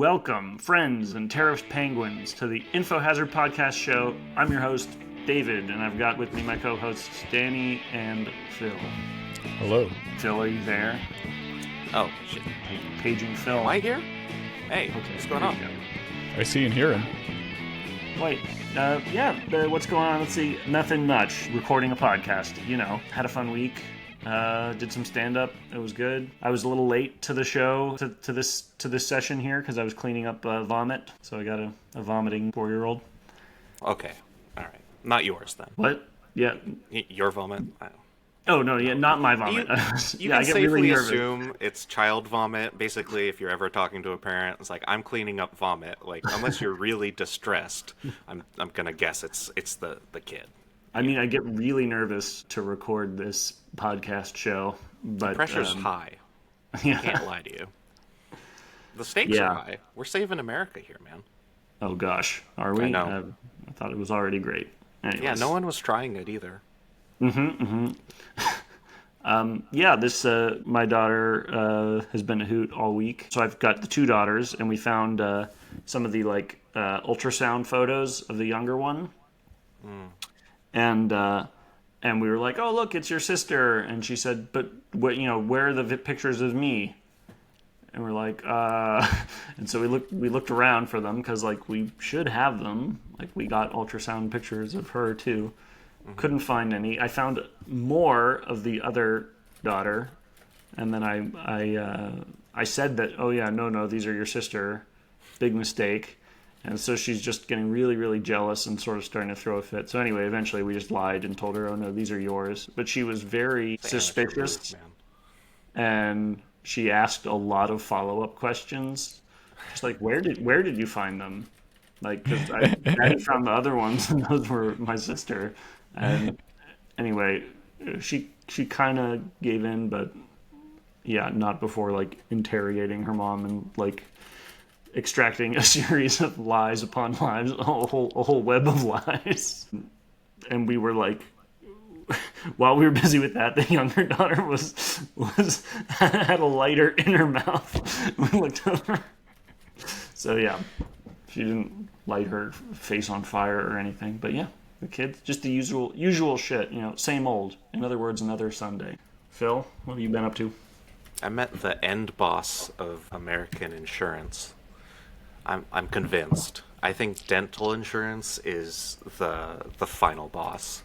Welcome, friends and tariffs penguins, to the Info Hazard Podcast Show. I'm your host, David, and I've got with me my co-hosts, Danny and Phil. Hello. Phil, are you there? Oh, shit. Paging Phil. Am I here? Hey, Okay, what's going on? I see and hear him. Wait, what's going on? Let's see. Nothing much. Recording a podcast, Had a fun week. Did some stand-up. It was good. I was a little late to the show, to this session here, because I was cleaning up vomit. So I got a vomiting 4-year-old. Okay, all right. Not yours, then. What? Yeah. Your vomit? Oh, no, yeah, not my vomit. You yeah, can I get safely really nervous. assume it's child vomit. Basically, if you're ever talking to a parent, it's like, I'm cleaning up vomit. Like, unless you're really distressed, I'm gonna guess it's the kid. I mean, I get really nervous to record this podcast show, but Pressure's high. Yeah. I can't lie to you. The stakes Yeah. are high. We're saving America here, man. Oh gosh, are we? I know. I thought it was already great. Anyways. Yeah, no one was trying it either. This my daughter has been a hoot all week. So I've got the two daughters, and we found some of the ultrasound photos of the younger one, and we were like, "Oh, look, it's your sister." And she said, "But what? Where are the pictures of me?" And we're like, and so we looked around for them because we should have them. We got ultrasound pictures of her too. Couldn't find any. I found more of the other daughter, and then I said that, oh yeah, no, these are your sister. Big mistake. And so she's just getting really, really jealous and sort of starting to throw a fit. So anyway, eventually we just lied and told her, oh no, these are yours. But she was very suspicious, and she asked a lot of follow-up questions. Just like, where did you find them? Because I found the other ones, and those were my sister. And anyway, she kind of gave in, but yeah, not before interrogating her mom and extracting a series of lies upon lies, a whole web of lies. And we were while we were busy with that, the younger daughter was had a lighter in her mouth. We looked over. So yeah, she didn't light her face on fire or anything, but yeah. The kids, just the usual shit, same old. In other words, another Sunday. Phil, what have you been up to? I met the end boss of American insurance. I'm convinced. I think dental insurance is the final boss.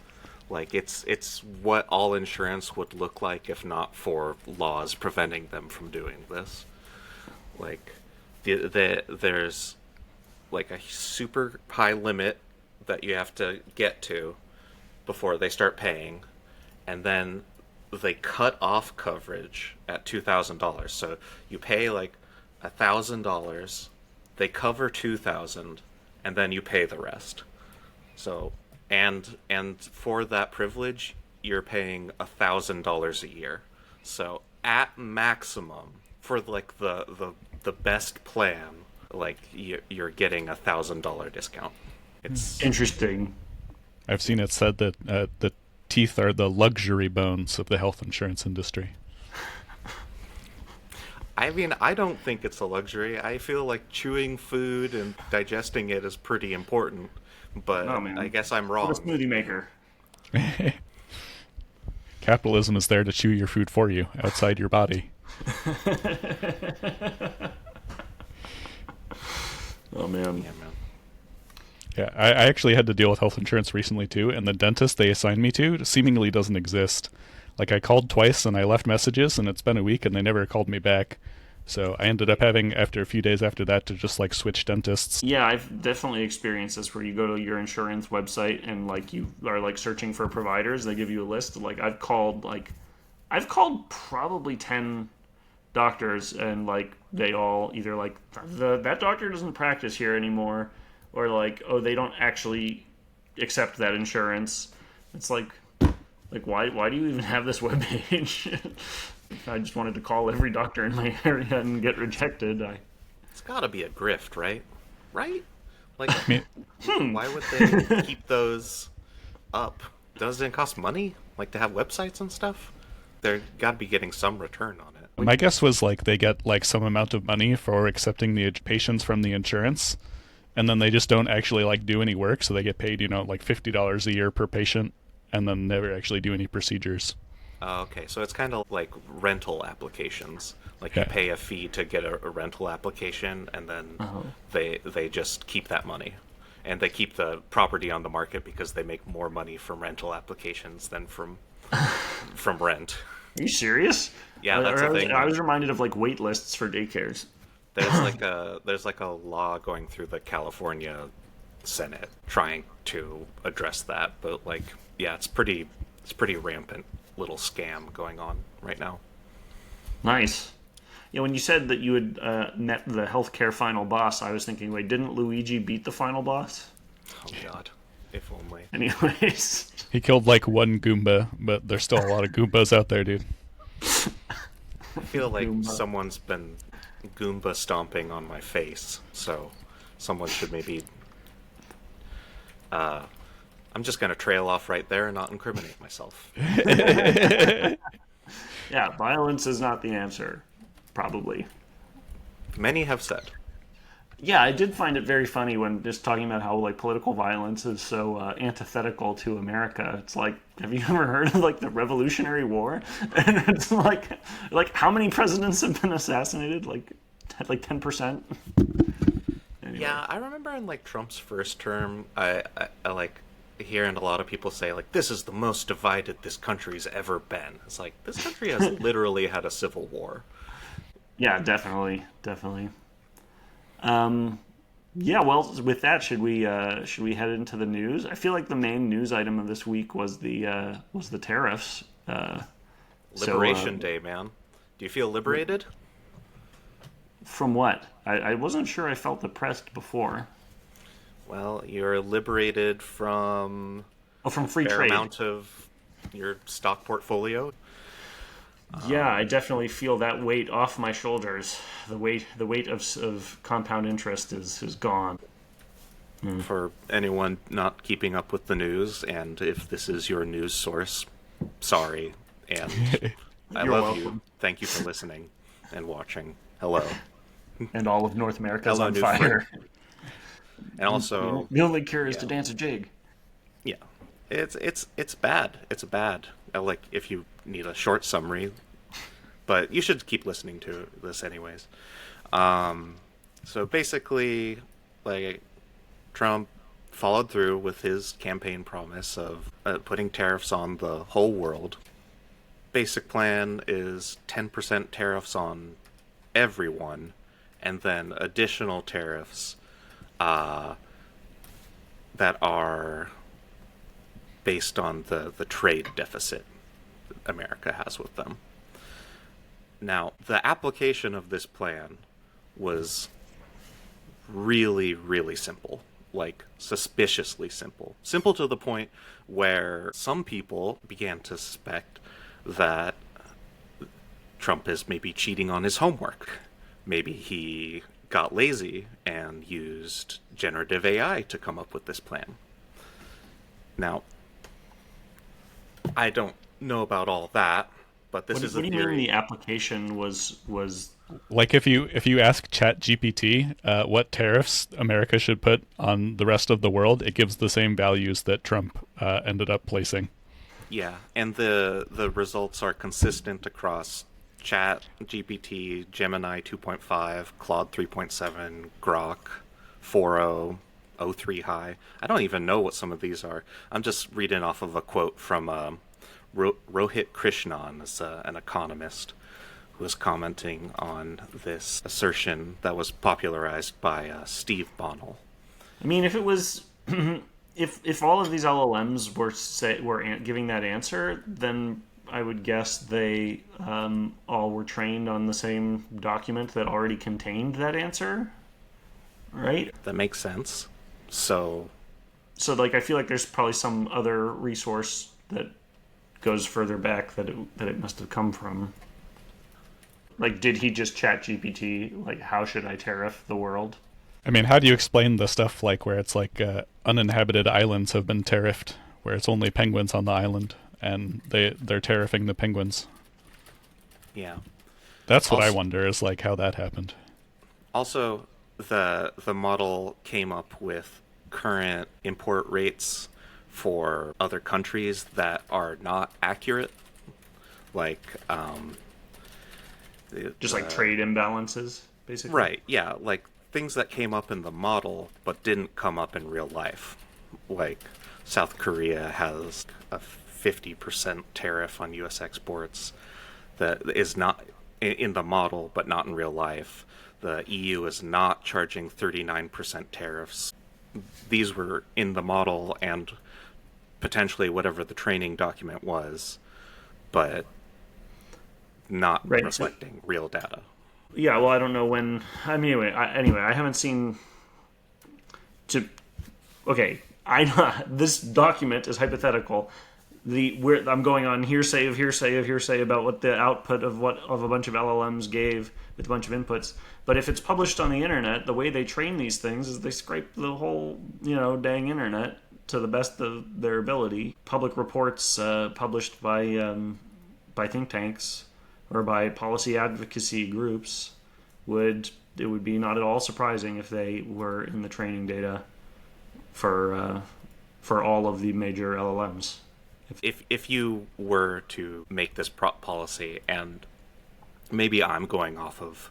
It's what all insurance would look like if not for laws preventing them from doing this. There's a super high limit that you have to get to before they start paying, and then they cut off coverage at $2,000. So you pay $1,000, they cover $2,000, and then you pay the rest. So and for that privilege, you're paying $1,000 a year. So at maximum, for the best plan, you're getting $1,000 discount. It's interesting. I've seen it said that the teeth are the luxury bones of the health insurance industry. I mean, I don't think it's a luxury. I feel like chewing food and digesting it is pretty important, but I guess I'm wrong. What a smoothie maker. Capitalism is there to chew your food for you, outside your body. Oh, man. Yeah, man. Yeah, I actually had to deal with health insurance recently too, and the dentist they assigned me to seemingly doesn't exist. I called twice and I left messages, and it's been a week and they never called me back. So I ended up having, after a few days after that, to just switch dentists. Yeah, I've definitely experienced this where you go to your insurance website and you are searching for providers. They give you a list. I've called probably 10 doctors, and they all either that doctor doesn't practice here anymore, or oh, they don't actually accept that insurance. It's why do you even have this webpage? I just wanted to call every doctor in my area and get rejected. It's gotta be a grift, right? Right? Why would they keep those up? Doesn't it cost money? To have websites and stuff? They're gotta be getting some return on it. My guess was like they get like some amount of money for accepting the patients from the insurance, and then they just don't actually like do any work, so they get paid, like $50 a year per patient, and then never actually do any procedures. Okay, so it's kind of like rental applications. Like you Yeah. pay a fee to get a rental application, and then they just keep that money, and they keep the property on the market because they make more money from rental applications than from rent. Are you serious? Yeah, that's a thing. I was reminded of like wait lists for daycares. There's like a law going through the California Senate trying to address that, but like yeah, it's pretty rampant little scam going on right now. Nice. Yeah, when you said that you had met the healthcare final boss, I was thinking, wait, didn't Luigi beat the final boss? Oh God, if only. Anyways. He killed like one Goomba, but there's still a lot of Goombas out there, dude. I feel like Goomba. someone's been Goomba stomping on my face, so someone should maybe. I'm just gonna trail off right there and not incriminate myself. Yeah, violence is not the answer. Probably. Many have said. Yeah, I did find it very funny when just talking about how like political violence is so antithetical to America. It's like, have you ever heard of like the Revolutionary War? And it's like how many presidents have been assassinated? Like 10%. Anyway. Yeah, I remember in like Trump's first term, I like hearing a lot of people say like this is the most divided this country's ever been. It's like this country has literally had a civil war. Yeah, definitely. Yeah, well, with that, should we head into the news? I feel like the main news item of this week was the tariffs. Liberation Day, man. Do you feel liberated? From what? I wasn't sure I felt depressed before. Well, you're liberated from Oh, from free a fair trade. amount of your stock portfolio. Yeah, I definitely feel that weight off my shoulders. The weight of compound interest is gone. For anyone not keeping up with the news, and if this is your news source, sorry, and I You're love you. welcome. Thank you for listening and watching. Hello. And all of North America's Hello, on new fire. And also, The only cure is to Yeah. dance a jig. yeah, it's bad. It's bad. Like if you need a short summary, but you should keep listening to this anyways. So basically, like Trump followed through with his campaign promise of putting tariffs on the whole world. Basic plan is 10% tariffs on everyone, and then additional tariffs that are based on the trade deficit America has with them. Now, the application of this plan was really, really simple. Like, suspiciously simple. Simple to the point where some people began to suspect that Trump is maybe cheating on his homework. Maybe he got lazy and used generative AI to come up with this plan. Now, I don't know about all that, but this is a What do you mean theory. the application was Like if you ask ChatGPT what tariffs America should put on the rest of the world, it gives the same values that Trump ended up placing. Yeah, and the results are consistent across Chat, GPT, Gemini 2.5, Claude 3.7, Grok 4.0, O3 High. I don't even know what some of these are. I'm just reading off of a quote from Rohit Krishnan, as an economist, who was commenting on this assertion that was popularized by Steve Bonnell. I mean, if it was, if all of these LLMs were giving that answer, then I would guess they all were trained on the same document that already contained that answer, right? That makes sense. So, like, I feel like there's probably some other resource that goes further back that it must have come from. Like, did he just chat GPT, like, how should I tariff the world? I mean, how do you explain the stuff like where it's like uninhabited islands have been tariffed, where it's only penguins on the island, and they're tariffing the penguins? yeah. That's what I Also, wonder is like how that happened. also the model came up with current import rates for other countries that are not accurate. Like, Just like trade imbalances, basically. right, yeah, like things that came up in the model but didn't come up in real life. Like, South Korea has a 50% tariff on US exports that is not in the model but not in real life. The EU is not charging 39% tariffs. These were in the model and potentially whatever the training document was, but not Right. reflecting real data. Yeah. Well, I don't know when. I mean, anyway, I haven't seen. To okay, I this document is hypothetical. I'm going on hearsay of hearsay of hearsay about what the output of a bunch of LLMs gave with a bunch of inputs. But if it's published on the internet, the way they train these things is they scrape the whole dang internet to the best of their ability. Public reports published by think tanks or by policy advocacy groups would be not at all surprising if they were in the training data for all of the major LLMs. If you were to make this policy, and maybe I'm going off of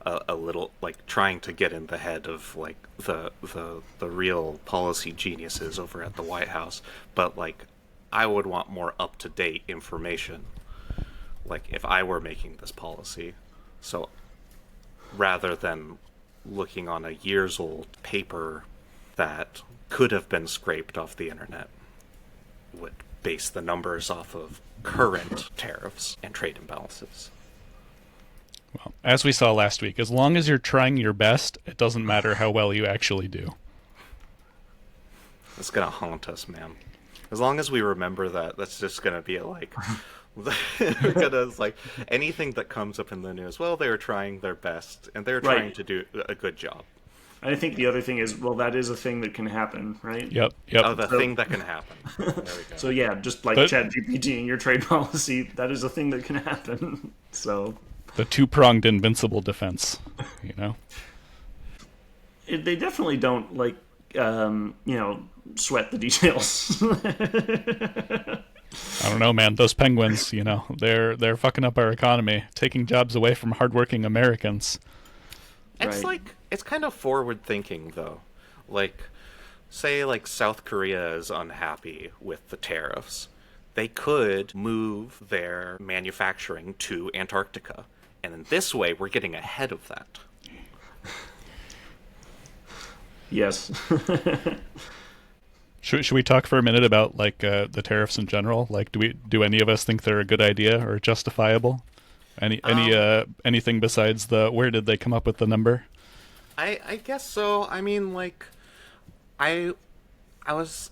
a little, like, trying to get in the head of like the real policy geniuses over at the White House, but like I would want more up to date information. Like if I were making this policy, so rather than looking on a years old paper that could have been scraped off the internet, would base the numbers off of current tariffs and trade imbalances. Well, as we saw last week, as long as you're trying your best, it doesn't matter how well you actually do. It's gonna haunt us, man. As long as we remember that, that's just gonna be like we're gonna like anything that comes up in the news. Well, they were trying their best, and they're trying to do a good job. I think the other thing is, well, that is a thing that can happen, right? Yep. Oh, the thing that can happen. There we go. So yeah, just like ChatGPT and your trade policy, that is a thing that can happen. So the two-pronged invincible defense, they definitely don't like sweat the details. I don't know, man. Those penguins, they're fucking up our economy, taking jobs away from hardworking Americans. It's like it's kind of forward thinking though. Like say like South Korea is unhappy with the tariffs. They could move their manufacturing to Antarctica. And in this way we're getting ahead of that. Yes. Should we talk for a minute about like the tariffs in general? Like, do any of us think they're a good idea or justifiable? Anything besides where did they come up with the number? I guess so. I mean, like, I was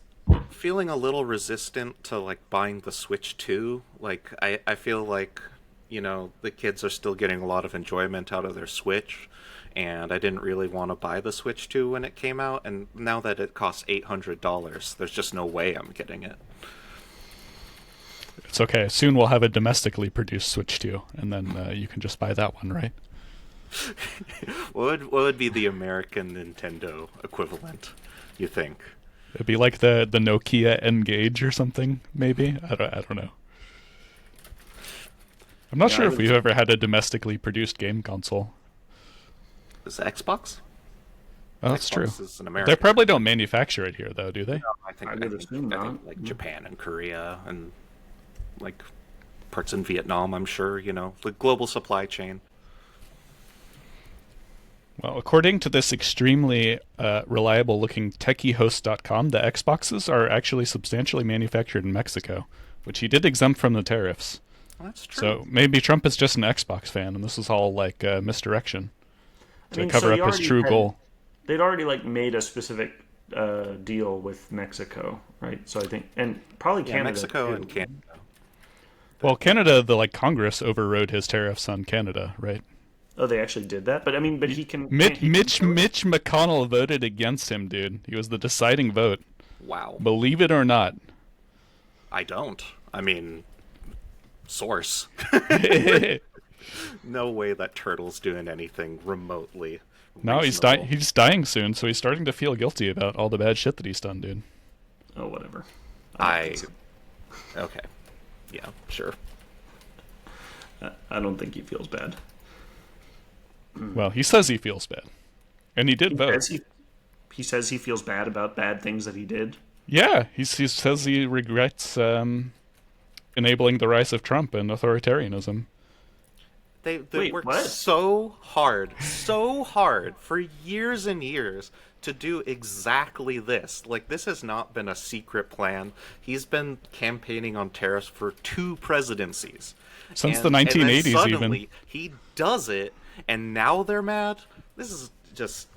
feeling a little resistant to like buying the Switch 2. Like, I feel like the kids are still getting a lot of enjoyment out of their Switch. And I didn't really want to buy the Switch 2 when it came out, and now that it costs $800, there's just no way I'm getting it. It's okay. Soon we'll have a domestically produced Switch 2, and then you can just buy that one, right? What would be the American Nintendo equivalent, you think? It'd be like the Nokia N-Gage or something, maybe? I don't know. I'm not sure if we've ever had a domestically produced game console. Is it Xbox? Oh, that's true. Is an American. They probably don't manufacture it here, though, do they? No, I think like Japan and Korea and like parts in Vietnam. I'm sure the global supply chain. Well, according to this extremely reliable-looking techiehost.com, the Xboxes are actually substantially manufactured in Mexico, which he did exempt from the tariffs. Well, that's true. So maybe Trump is just an Xbox fan, and this is all like misdirection to cover up his true goal. They'd already like made a specific deal with Mexico, right? So I think, and probably Canada. Mexico too. and Canada. Well, Canada, the Congress overrode his tariffs on Canada, right? Oh, they actually did that, but I mean, he can. Mitch McConnell voted against him, dude. He was the deciding vote. Wow. Believe it or not. I don't. I mean, source. No way that turtle's doing anything remotely No, reasonable. he's dying soon, so he's starting to feel guilty about all the bad shit that he's done, dude. Oh, whatever. I don't think I so. okay, yeah, sure. I don't think he feels bad. Well, he says he feels bad. And he did vote. He says he feels bad about bad things that he did. Yeah, he says he regrets enabling the rise of Trump and authoritarianism. They Wait, worked what? so hard for years and years to do exactly this. Like, this has not been a secret plan. He's been campaigning on tariffs for 2 presidencies. Since the And then 1980s, even. suddenly he does it, and now they're mad. This is just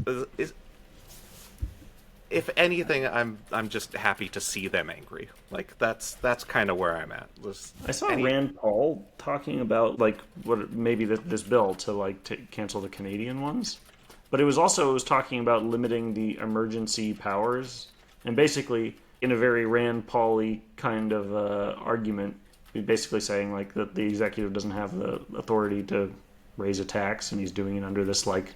if anything, I'm just happy to see them angry. Like, that's kind of where I'm at. I saw Rand Paul talking about like what maybe this bill to like cancel the Canadian ones, but it was talking about limiting the emergency powers, and basically in a very Rand Paul-y kind of argument, basically saying like that the executive doesn't have the authority to raise a tax, and he's doing it under this like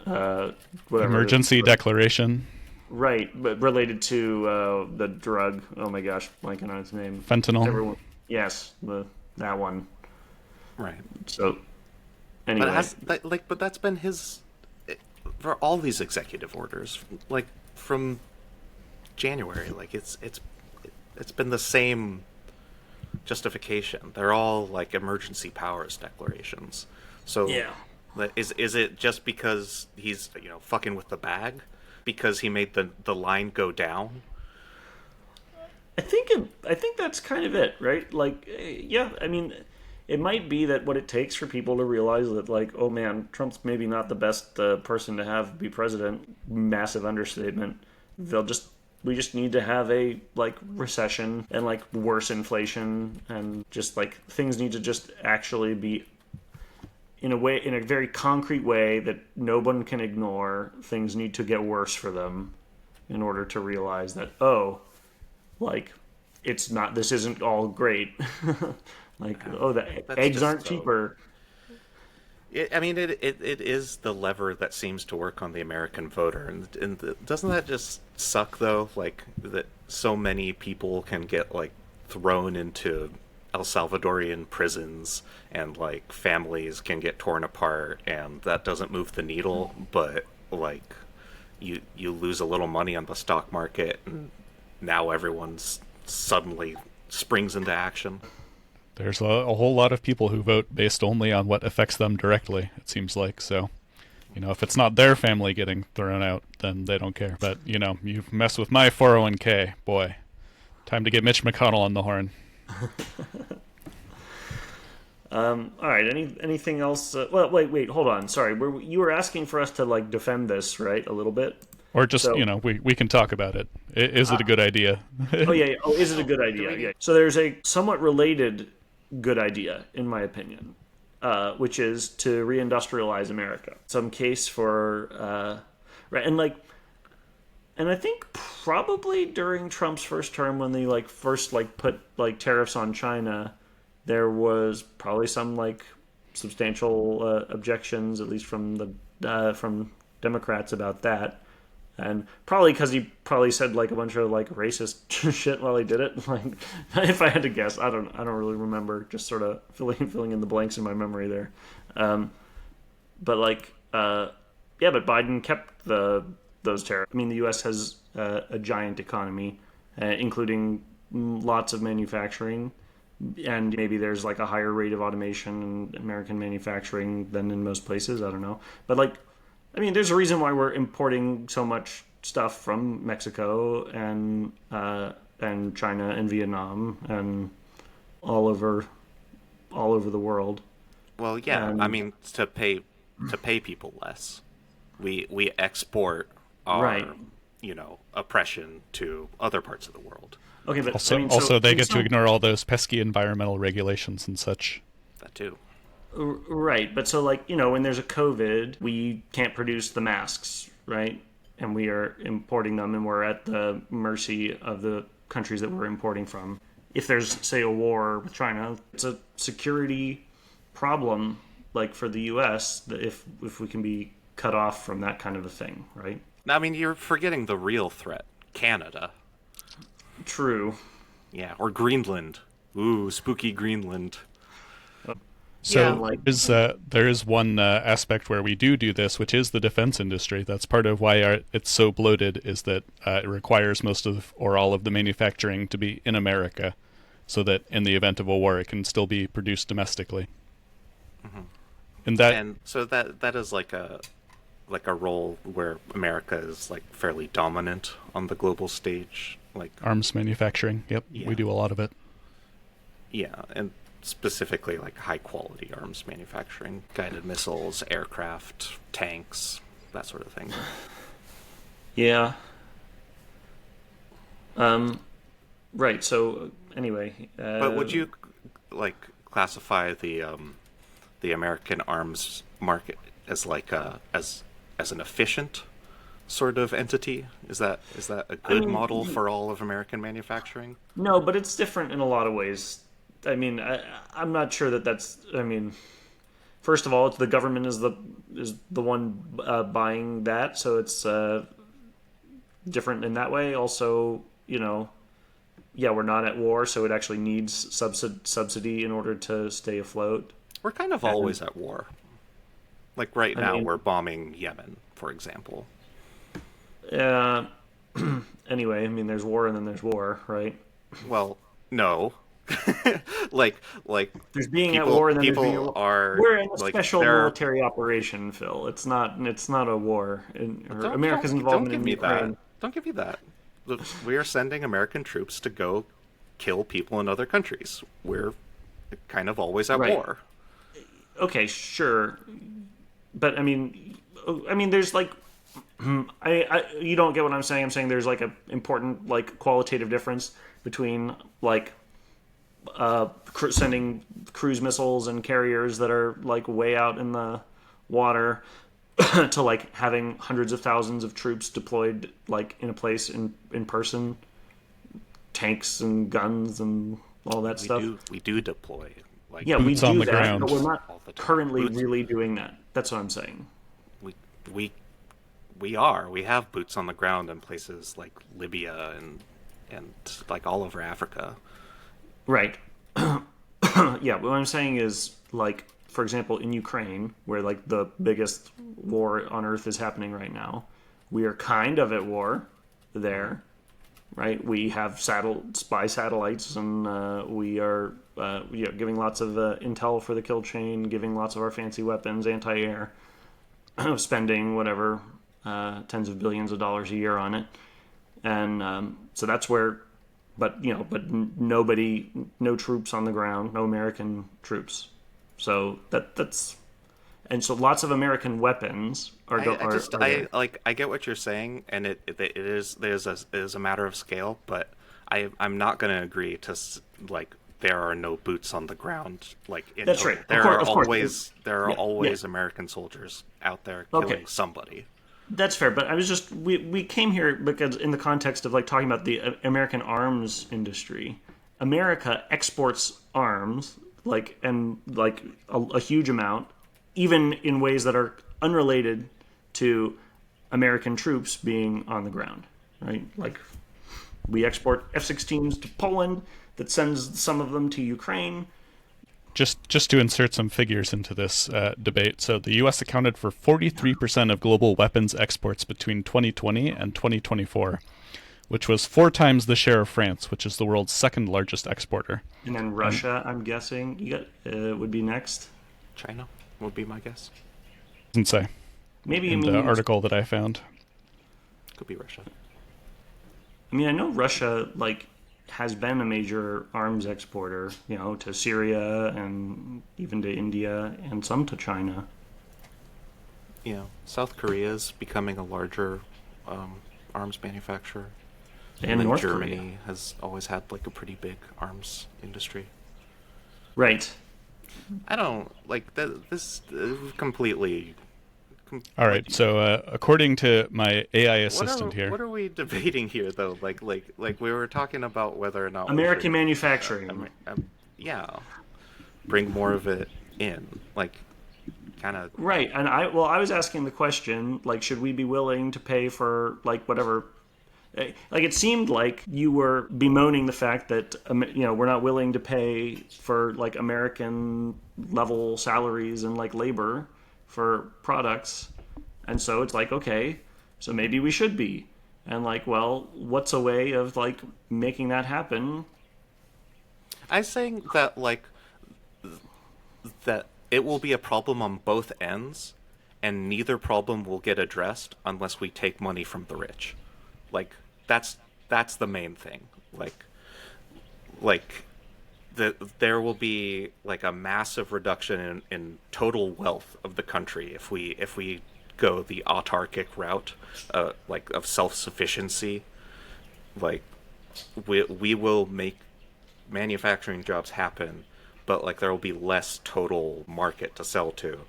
whatever Emergency declaration. right, but related to the drug. Oh my gosh, blanking on its name. Fentanyl. Everyone, yes, that one. Right. So anyway, But that's been his for all these executive orders, like from January. Like, it's been the same justification. They're all like emergency powers declarations. So yeah. is it just because he's fucking with the bag, because he made the line go down? I think that's kind of it, right? Like, yeah, I mean, it might be that what it takes for people to realize that, like, oh man, Trump's maybe not the best person to have be president. Massive understatement. We just need to have a like recession and like worse inflation, and just like things need to just actually be in a very concrete way that no one can ignore. Things need to get worse for them in order to realize that, oh, like this isn't all great. Like, oh, the That's eggs just aren't so. cheaper. It is the lever that seems to work on the American voter, and doesn't that just suck though? Like, that so many people can get like thrown into El Salvadorian prisons, and like families can get torn apart, and that doesn't move the needle. But like, you lose a little money on the stock market, and now everyone's suddenly springs into action. There's a whole lot of people who vote based only on what affects them directly, it seems like. So, if it's not their family getting thrown out, then they don't care. But, you mess with my 401k, boy, time to get Mitch McConnell on the horn. All right. Anything else? Well, wait, hold on. Sorry, you were asking for us to like defend this, right? A little bit. Or just, So, we can talk about it. Is it a good idea? oh yeah. Oh, is it a good idea? Yeah. So there's a somewhat related good idea, in my opinion, which is to reindustrialize America. Some case for right, and I think probably during Trump's first term, when they first put tariffs on China, there was probably some substantial objections, at least from Democrats about that. And probably because he probably said a bunch of racist shit while he did it. Like, if I had to guess, I don't really remember. Just sort of filling in the blanks in my memory there. But yeah, but Biden kept those tariffs. I mean, the U.S. has a giant economy, including lots of manufacturing, and maybe there's a higher rate of automation in American manufacturing than in most places. I don't know, but I mean, there's a reason why we're importing so much stuff from Mexico and China and Vietnam and all over the world. Well, yeah, I mean, to pay people less, we export our Right. oppression to other parts of the world. Okay, but Also, I mean, they get to ignore all those pesky environmental regulations and such. That too. Right, but so when there's a COVID, we can't produce the masks, right? And we are importing them, and we're at the mercy of the countries that we're importing from. If there's, say, a war with China, it's a security problem, like for the U.S., if we can be cut off from that kind of a thing, right? I mean, you're forgetting the real threat, Canada. True. Yeah, or Greenland. Ooh, spooky Greenland. Yeah, So like there is one aspect where we do this, which is the defense industry. That's part of why it's so bloated, is that it requires most of or all of the manufacturing to be in America, so that in the event of a war, it can still be produced domestically. and so that is like a role where America is like fairly dominant on the global stage. Like arms manufacturing. Yep, Yeah. we do a lot of it. yeah, and specifically like high quality arms manufacturing, guided missiles, aircraft, tanks, that sort of thing. yeah. Right. So anyway, But would you like classify the American arms market as like as an efficient sort of entity? Is that a good model for all of American manufacturing? No, but it's different in a lot of ways. I mean, I'm not sure that that's. I mean, first of all, it's the government is the one buying that, so it's different in that way. Also, yeah, we're not at war, so it actually needs subsidy in order to stay afloat. We're kind of always at war. Like right now, mean- we're bombing Yemen, for example. Uh, anyway, I mean, there's war and then there's war, right? Well, no. like There's being people, at war and then there's people being at war. are We're in a like special they're- military operation, Phil. It's not a war. Don't- America's don't involvement give in me Ukraine. that. Don't give me that. Look, we are sending American troops to go kill people in other countries. We're kind of always at Right. war. Okay, sure, but I mean, there's like, you don't get what I'm saying. I'm saying there's like a important like qualitative difference between like sending cruise missiles and carriers that are like way out in the water to like having hundreds of thousands of troops deployed like in a place in person, tanks and guns and all that stuff. We do deploy. Like Yeah, we Boots on do the that, ground. but we're All not the time. currently Boots- really doing that. That's what I'm saying. we we have boots on the ground in places like Libya and like all over Africa. Right. Yeah, but what I'm saying is, like, for example, in Ukraine, where like the biggest war on earth is happening right now, we are kind of at war there, right? We have spy satellites, and we are giving lots of intel for the kill chain, giving lots of our fancy weapons, anti-air, spending whatever tens of billions of dollars a year on it, and so that's where. But nobody, no troops on the ground, no American troops. So that's, and so lots of American weapons are. I get what you're saying, and it is a matter of scale, but I'm not going to agree to like there are no boots on the ground. Like That's right. There Of course. are always Yeah. American soldiers out there killing somebody. That's fair, but I was just we came here because in the context of like talking about the American arms industry, America exports arms a huge amount, even in ways that are unrelated to American troops being on the ground, right? Like we export F-16s to Poland, that sends some of them to Ukraine. Just to insert some figures into this debate, so the U.S. accounted for 43% of global weapons exports between 2020 and 2024, which was 4 times the share of France, which is the world's second largest exporter. And then Russia, I'm guessing, would be next. China would be my guess. Doesn't say Maybe in the article that I found. Could be Russia. I mean, I know Russia has been a major arms exporter, to Syria and even to India and some to China. South Korea is becoming a larger arms manufacturer. And then North Germany Korea. has always had like a pretty big arms industry. Right. I don't like that. This completely. All right, so according to my AI assistant here, What are we debating here, though? Like we were talking about whether or not American we should, manufacturing. yeah, bring more of it in? Like, kind of. Right. And I was asking the question, like, should we be willing to pay for, like, whatever? Like, it seemed like you were bemoaning the fact that, we're not willing to pay for, like, American level salaries and, like, labor for products. And so it's like, okay, so maybe we should be. And, like, well, what's a way of, like, making that happen? I'm saying that, like, that it will be a problem on both ends, and neither problem will get addressed unless we take money from the rich. Like, that's the main thing. Like there will be like a massive reduction in total wealth of the country if we go the autarkic route, like of self-sufficiency. Like, we will make manufacturing jobs happen, but like there will be less total market to sell to.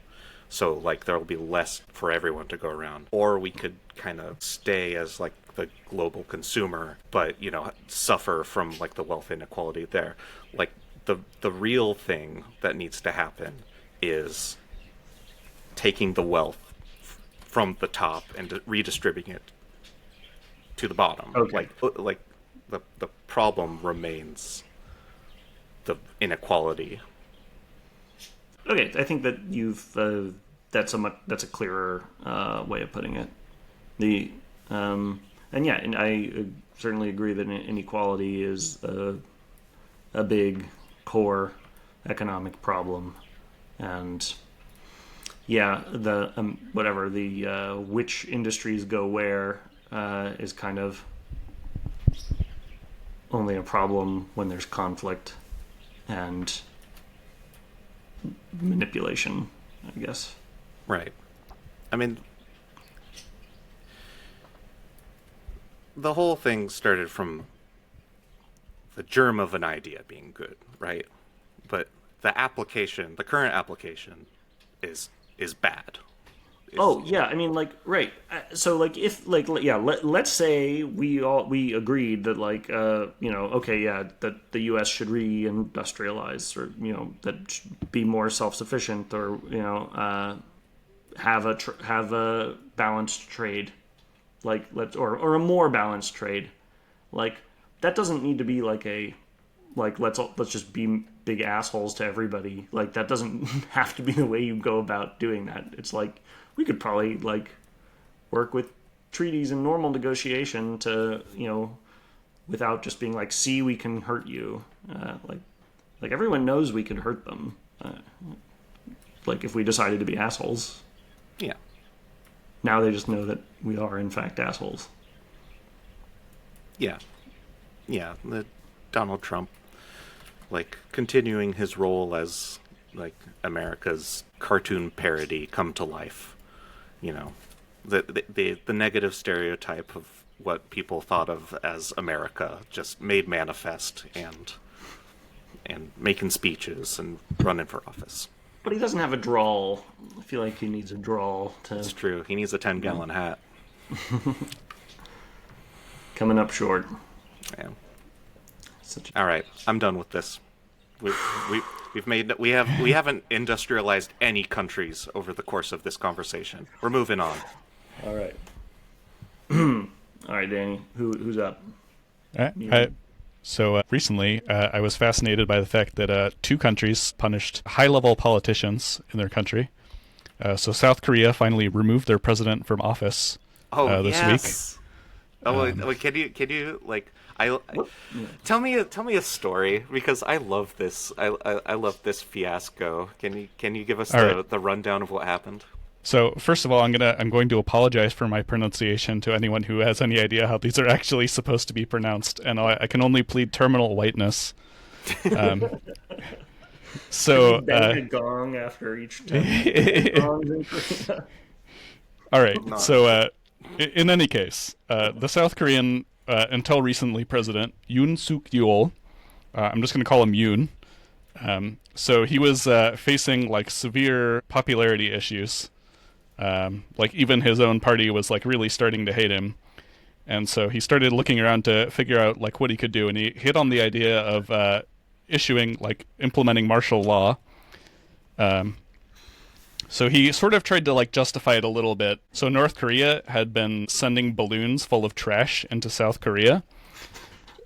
So like there will be less for everyone to go around. Or we could kind of stay as like the global consumer, but suffer from like the wealth inequality there. Like the real thing that needs to happen is taking the wealth from the top and redistributing it to the bottom. Okay. Like the problem remains the inequality. Okay, I think that that's a clearer way of putting it. And I certainly agree that inequality is a big core economic problem, and the which industries go where is kind of only a problem when there's conflict and manipulation, I guess. Right. I mean, the whole thing started from the germ of an idea being good, right? But the current application is bad. Oh yeah, I mean, like, right. So like, if like, yeah, let's say we agreed that, like, okay, yeah, that the U.S. should reindustrialize, or that should be more self-sufficient, or have a balanced trade, like or a more balanced trade, like that doesn't need to be like let's just be big assholes to everybody. Like, that doesn't have to be the way you go about doing that. It's like, we could probably like work with treaties and normal negotiation to without just being like, see, we can hurt you. Like everyone knows we can hurt them. Like, if we decided to be assholes. Yeah. Now they just know that we are in fact assholes. Yeah. Donald Trump, like, continuing his role as like America's cartoon parody come to life. The negative stereotype of what people thought of as America just made manifest, and making speeches and running for office. But he doesn't have a drawl. I feel like he needs a drawl to. It's true. He needs a 10-gallon hat. Coming up short. Yeah. All right, I'm done with this. We haven't industrialized any countries over the course of this conversation. We're moving on. All right. All right, Danny. Who's up? So recently, I was fascinated by the fact that 2 countries punished high-level politicians in their country. So South Korea finally removed their president from office this week. Oh, can you like? Tell me a story, because I love this. I love this fiasco. Can you give us the rundown of what happened? So first of all, I'm going to apologize for my pronunciation to anyone who has any idea how these are actually supposed to be pronounced, and I can only plead terminal whiteness. So bang a gong after each time. All right. So in any case, the South Korean until recently president Yoon Suk Yeol, I'm just going to call him Yoon. So he was facing like severe popularity issues. Like, even his own party was like really starting to hate him, and so he started looking around to figure out like what he could do, and he hit on the idea of implementing martial law. So he sort of tried to like justify it a little bit. So North Korea had been sending balloons full of trash into South Korea.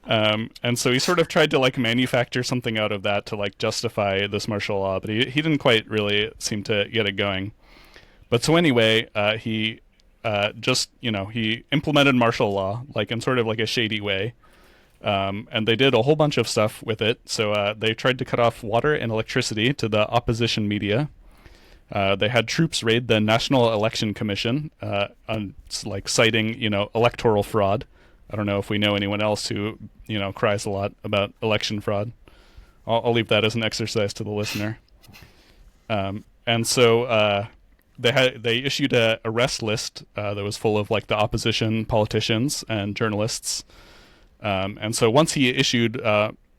And so he sort of tried to like manufacture something out of that to like justify this martial law, but he didn't quite really seem to get it going. But so anyway, he just, he implemented martial law like in sort of like a shady way. And they did a whole bunch of stuff with it. So they tried to cut off water and electricity to the opposition media. They had troops raid the National Election Commission, on like citing, electoral fraud. I don't know if we know anyone else who, cries a lot about election fraud. I'll leave that as an exercise to the listener. And so they issued a arrest list that was full of like the opposition politicians and journalists. And so once he issued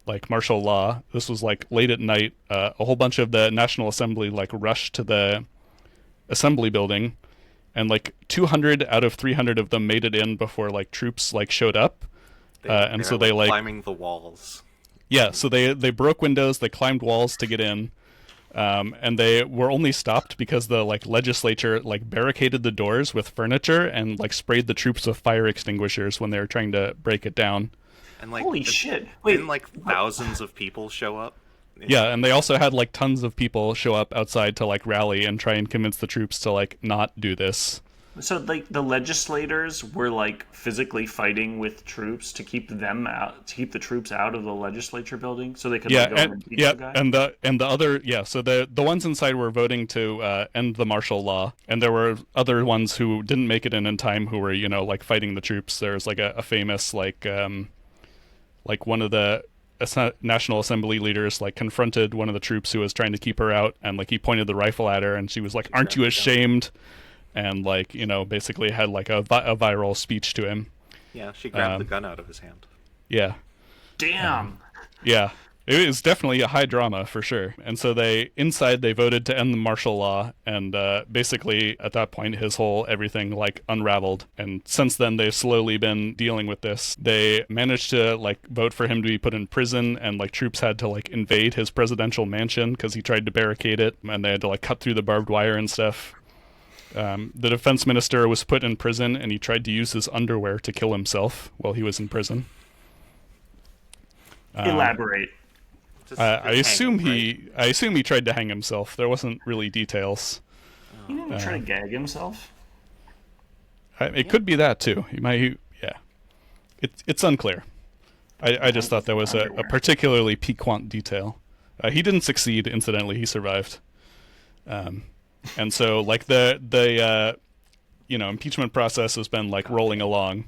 like martial law, this was like late at night, a whole bunch of the National Assembly like rushed to the assembly building, and like 200 out of 300 of them made it in before like troops like showed up. And so they like climbing the walls. Yeah, so they broke windows, they climbed walls to get in. And they were only stopped because the like legislature like barricaded the doors with furniture and like sprayed the troops with fire extinguishers when they were trying to break it down. And like, holy shit! Wait, didn't like thousands of people show up? Yeah, and they also had like tons of people show up outside to like rally and try and convince the troops to like not do this. so like the legislators were like physically fighting with troops to keep them out, to keep the troops out of the legislature building, so they could like, go and impeach the guy. and the other so the ones inside were voting to end the martial law, and there were other ones who didn't make it in time who were like fighting the troops. There's like a famous like one of the National Assembly leaders like confronted one of the troops who was trying to keep her out, and like he pointed the rifle at her and she was like, "Aren't you ashamed?" And like basically had like a viral speech to him. Yeah, she grabbed the gun out of his hand. Yeah. Damn. Yeah. It was definitely a high drama for sure. And so they voted to end the martial law, and basically at that point his whole everything like unraveled. And since then they've slowly been dealing with this. They managed to like vote for him to be put in prison, and like troops had to like invade his presidential mansion because he tried to barricade it, and they had to like cut through the barbed wire and stuff. The defense minister was put in prison, and he tried to use his underwear to kill himself while he was in prison. Elaborate. I assume he tried to hang himself. There wasn't really details. He didn't try to gag himself. It could be that too. He might. Yeah, it's unclear. I just thought that was a particularly piquant detail. He didn't succeed. Incidentally, he survived. And so like the impeachment process has been like rolling along.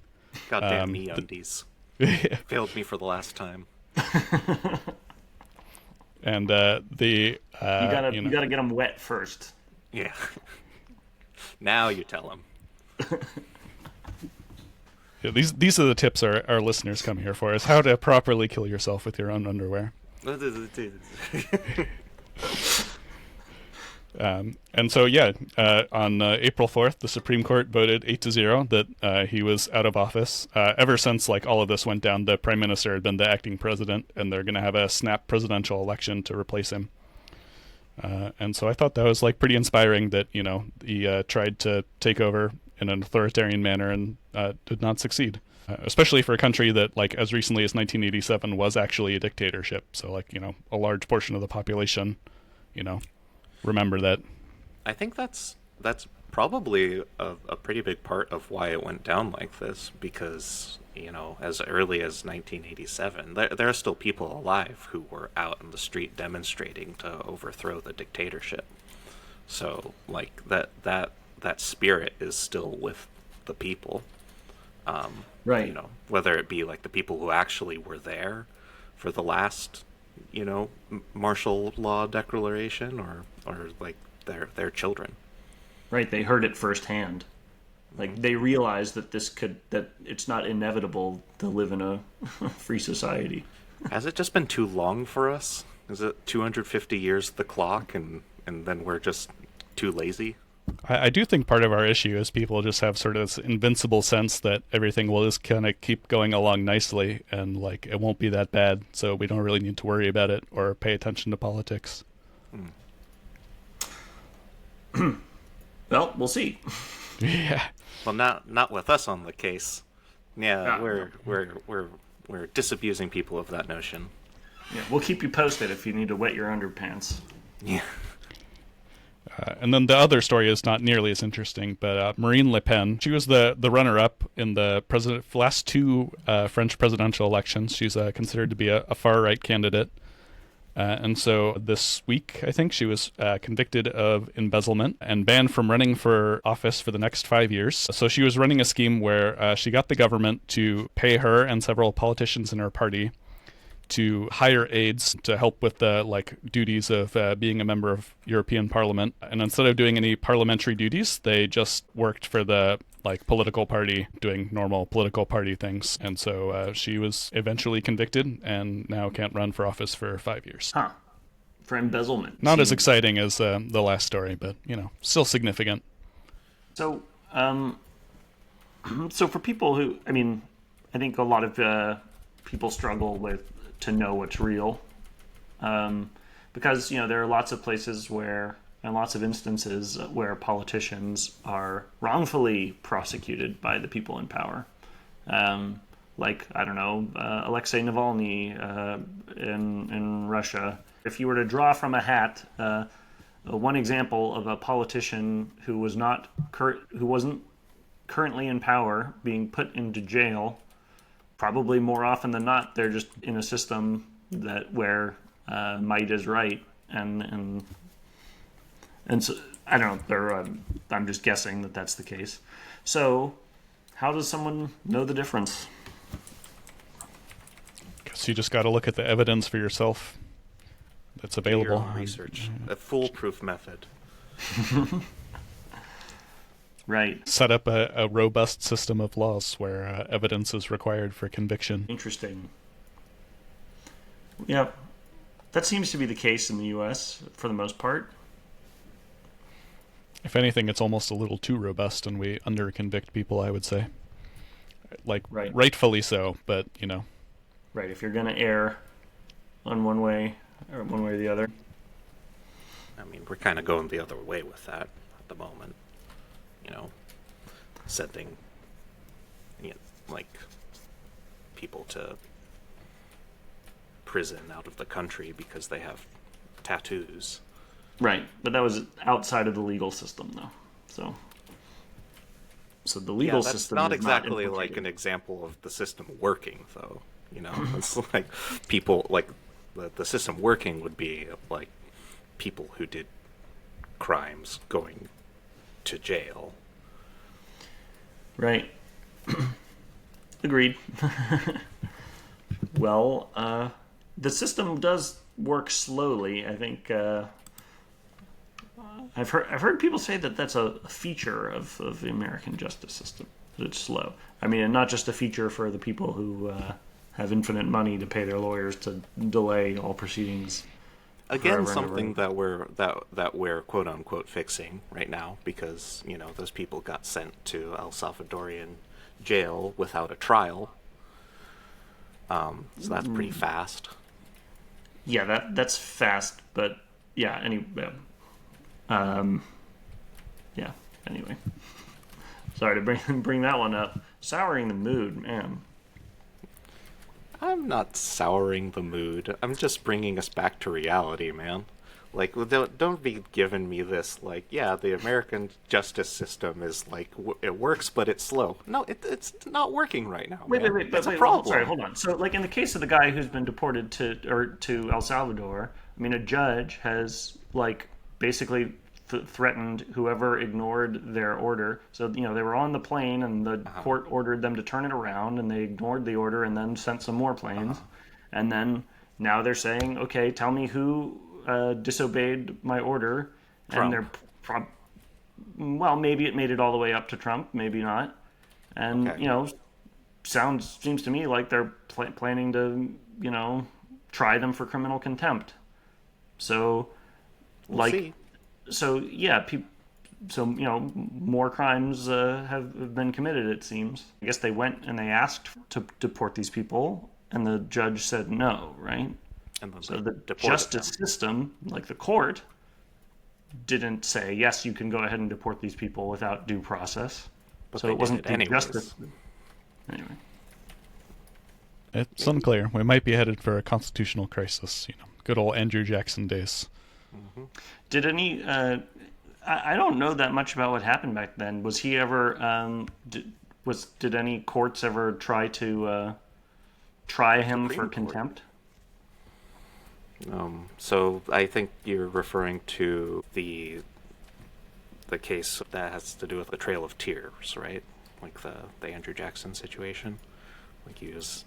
Goddamn MeUndies. Failed me for the last time. And you gotta get them wet first. Yeah. Now you tell him. Yeah, these are the tips our listeners come here for: is how to properly kill yourself with your own underwear. And so, on April 4th, the Supreme Court voted 8-0 that he was out of office. Ever since like all of this went down, the prime minister had been the acting president, and they're going to have a snap presidential election to replace him. And so I thought that was like pretty inspiring that he tried to take over in an authoritarian manner and did not succeed. Especially for a country that, like, as recently as 1987 was actually a dictatorship. So, like, a large portion of the population, remember that. I think that's probably a pretty big part of why it went down like this, because as early as 1987 there are still people alive who were out in the street demonstrating to overthrow the dictatorship. So like that spirit is still with the people, right? Whether it be like the people who actually were there for the last martial law declaration, or like their children. Right, they heard it firsthand. Like they realized that that it's not inevitable to live in a free society. Has it just been too long for us? Is it 250 years the clock, and then we're just too lazy? I do think part of our issue is people just have sort of this invincible sense that everything will just kind of keep going along nicely, and like it won't be that bad, so we don't really need to worry about it or pay attention to politics. Well, we'll see. Yeah. Well, not with us on the case. Yeah, Ah, we're disabusing people of that notion. yeah, we'll keep you posted if you need to wet your underpants. Yeah. And then the other story is not nearly as interesting, but Marine Le Pen, she was the runner-up in the last two French presidential elections. She's considered to be a far-right candidate. And so this week, I think, she was convicted of embezzlement and banned from running for office for the next 5 years. So she was running a scheme where she got the government to pay her and several politicians in her party to hire aides to help with the duties of being a member of European Parliament. And instead of doing any parliamentary duties, they just worked for the political party, doing normal political party things. And so she was eventually convicted and now can't run for office for 5 years. Huh. For embezzlement. Not as exciting as the last story, but still significant. So, so for people who, I think a lot of people struggle to know what's real, because there are lots of places and lots of instances where politicians are wrongfully prosecuted by the people in power. Alexei Navalny in Russia. If you were to draw from a hat one example of a politician who wasn't currently in power being put into jail, probably more often than not, they're just in a system where might is right, and so I don't know. I'm just guessing that that's the case. So, how does someone know the difference? Guess you just got to look at the evidence for yourself that's available. Your research, a foolproof method. Right. Set up a robust system of laws where evidence is required for conviction. Interesting. Yeah, that seems to be the case in the U.S. for the most part. If anything, it's almost a little too robust, and we under-convict people, I would say. Right. Rightfully so, but, Right, if you're going to err on one way or the other. We're kind of going the other way with that at the moment. Sending people to prison out of the country because they have tattoos. Right, but that was outside of the legal system, though. So the legal that's system not is exactly not like an example of the system working, though. It's like people the system working would be like people who did crimes going to jail. Right. Agreed. Well, the system does work slowly. I think I've heard people say that that's a feature of the American justice system. That it's slow. And not just a feature for the people who have infinite money to pay their lawyers to delay all proceedings. Again, something that we're quote unquote fixing right now, because those people got sent to El Salvadorian jail without a trial. So that's pretty fast. Yeah, that's fast, but yeah. Anyway. Sorry to bring that one up. Souring the mood, man. I'm not souring the mood. I'm just bringing us back to reality, man. Don't be giving me this, the American justice system is, it works, but it's slow. No, it's not working right now, man. Wait, it's a problem. Sorry, hold on. So, in the case of the guy who's been deported to El Salvador, a judge has, basically threatened whoever ignored their order. So, they were on the plane, and the court ordered them to turn it around, and they ignored the order and then sent some more planes. And then now they're saying, okay, tell me who disobeyed my order. Trump. And they're maybe it made it all the way up to Trump, maybe not. And, seems to me like they're planning to, try them for criminal contempt. So, We'll see. So yeah, more crimes have been committed, it seems. I guess they went and they asked to deport these people, and the judge said no, right? And then So the deported justice them. system, like the court, didn't say, yes, you can go ahead and deport these people without due process. But So they it wasn't did it due justice. anyways. Anyway. It's unclear. We might be headed for a constitutional crisis. Good old Andrew Jackson days. Did any? I don't know that much about what happened back then. Was he ever? Did any courts ever try to try him Supreme for Court. contempt? So I think you're referring to the case that has to do with the Trail of Tears, right? Like the Andrew Jackson situation. Like he was,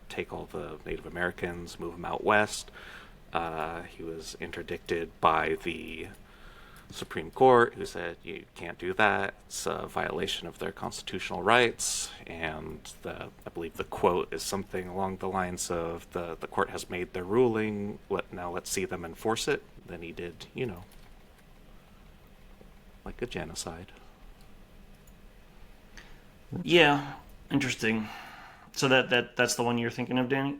take all the Native Americans, move them out west. He was interdicted by the Supreme Court, who said you can't do that. It's a violation of their constitutional rights. And I believe the quote is something along the lines of the court has made their ruling. Now let's see them enforce it. Then he did, like a genocide. Yeah, interesting. So that's the one you're thinking of, Danny?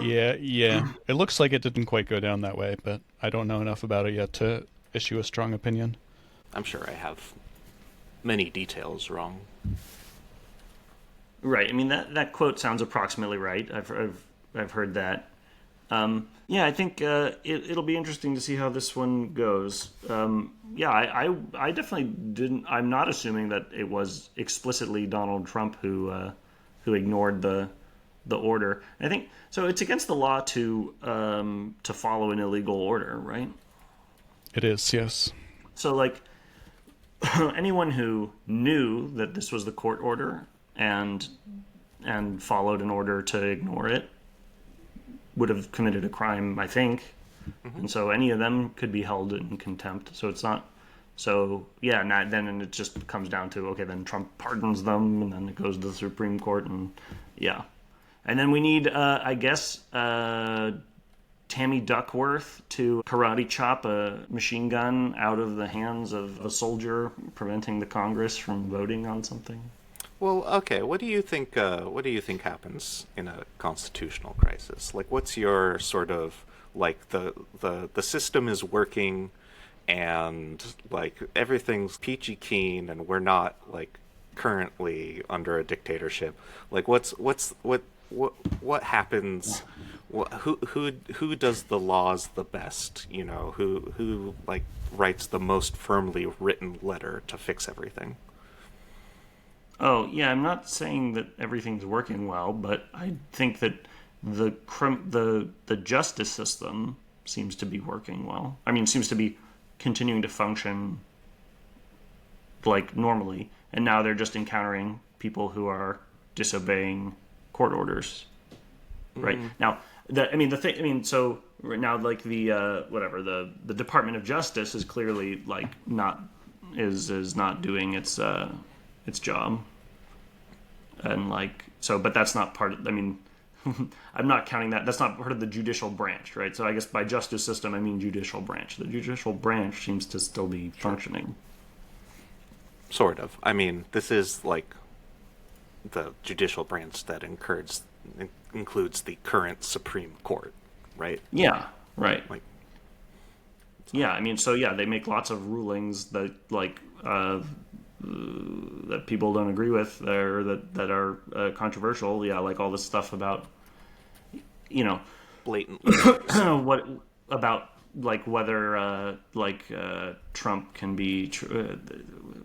Yeah. It looks like it didn't quite go down that way, but I don't know enough about it yet to issue a strong opinion. I'm sure I have many details wrong. Right. I mean that quote sounds approximately right. I've heard that. Yeah, I think it'll be interesting to see how this one goes. Yeah, I definitely didn't. I'm not assuming that it was explicitly Donald Trump who ignored the order. I think so. It's against the law to follow an illegal order, right? It is, yes. So like anyone who knew that this was the court order and followed an order to ignore it would have committed a crime, I think. Mm-hmm. And so any of them could be held in contempt. So it's not. So yeah, then it just comes down to, okay, then Trump pardons them, and then it goes to the Supreme Court, and yeah, and then we need, I guess, Tammy Duckworth to karate chop a machine gun out of the hands of a soldier, preventing the Congress from voting on something. Well, okay. What do you think? What do you think happens in a constitutional crisis? Like, what's your sort of like the system is working, and like everything's peachy keen, and we're not like currently under a dictatorship. Like, what happens? Who does the laws the best? Who like writes the most firmly written letter to fix everything? Oh, yeah, I'm not saying that everything's working well, but I think that the justice system seems to be working well. I mean, seems to be continuing to function like normally, and now they're just encountering people who are disobeying court orders. Right? Now, so right now, like the Department of Justice is clearly like not doing its job, and like so, but that's not part of. I mean, I'm not counting that. That's not part of the judicial branch, right? So I guess by justice system, I mean judicial branch. The judicial branch seems to still be functioning. Sort of. I mean, this is like the judicial branch that includes the current Supreme Court, right? Yeah, right. Like, yeah, I mean, so yeah, they make lots of rulings that like that people don't agree with, or that are controversial. Yeah, like all this stuff about blatantly what about like whether Trump can be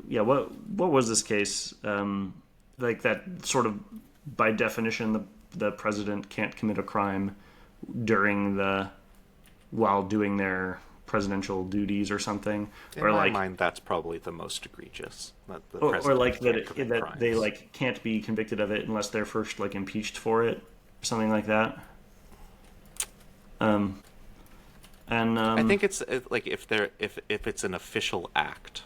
what was this case like that sort of by definition the president can't commit a crime while doing their presidential duties or something. In my mind, that's probably the most egregious. Or like that they like can't be convicted of it unless they're first like impeached for it, or something like that. I think it's like if it's an official act,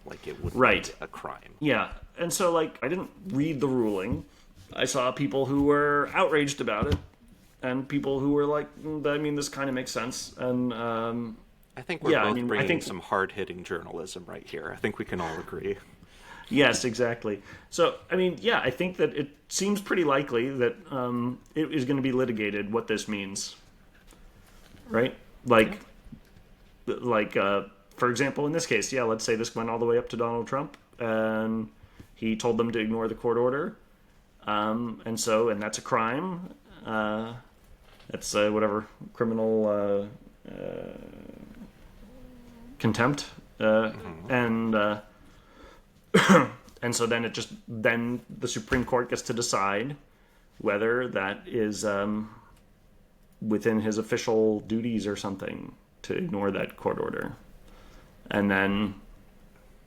like it would be a crime. Yeah, and so like I didn't read the ruling. I saw people who were outraged about it, and people who were like, I mean, this kind of makes sense. And I think we're both bringing some hard-hitting journalism right here. I think we can all agree. Yes, exactly. So, I mean, yeah, I think that it seems pretty likely that it is going to be litigated what this means. Right? Like, like for example, in this case, yeah, let's say this went all the way up to Donald Trump, and he told them to ignore the court order, and that's a crime. That's whatever criminal contempt, and and so then the Supreme Court gets to decide whether that is within his official duties or something to ignore that court order. And then,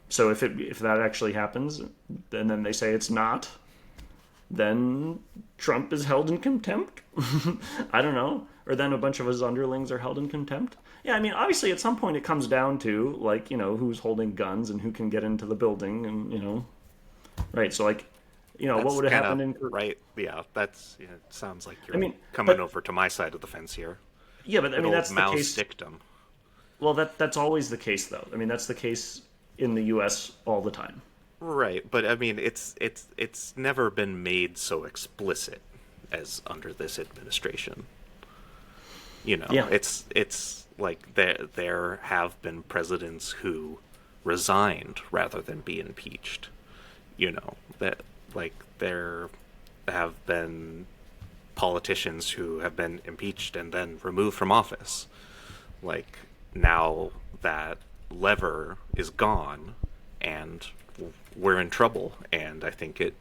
so if that actually happens, and then they say it's not, then Trump is held in contempt. I don't know. Or then a bunch of his underlings are held in contempt. Yeah, I mean, obviously at some point it comes down to, like, who's holding guns and who can get into the building, and, right, so, like, That's what would have happened in... Right, yeah, that's... Yeah, it sounds like you're but, over to my side of the fence here. Yeah, but, I mean, that's the case... dictum. Well, that's always the case, though. I mean, that's the case in the U.S. all the time. Right, but, I mean, it's never been made so explicit as under this administration. Yeah. It's like there have been presidents who resigned rather than be impeached. That, like, there have been politicians who have been impeached and then removed from office. Like, now that lever is gone and we're in trouble, and I think it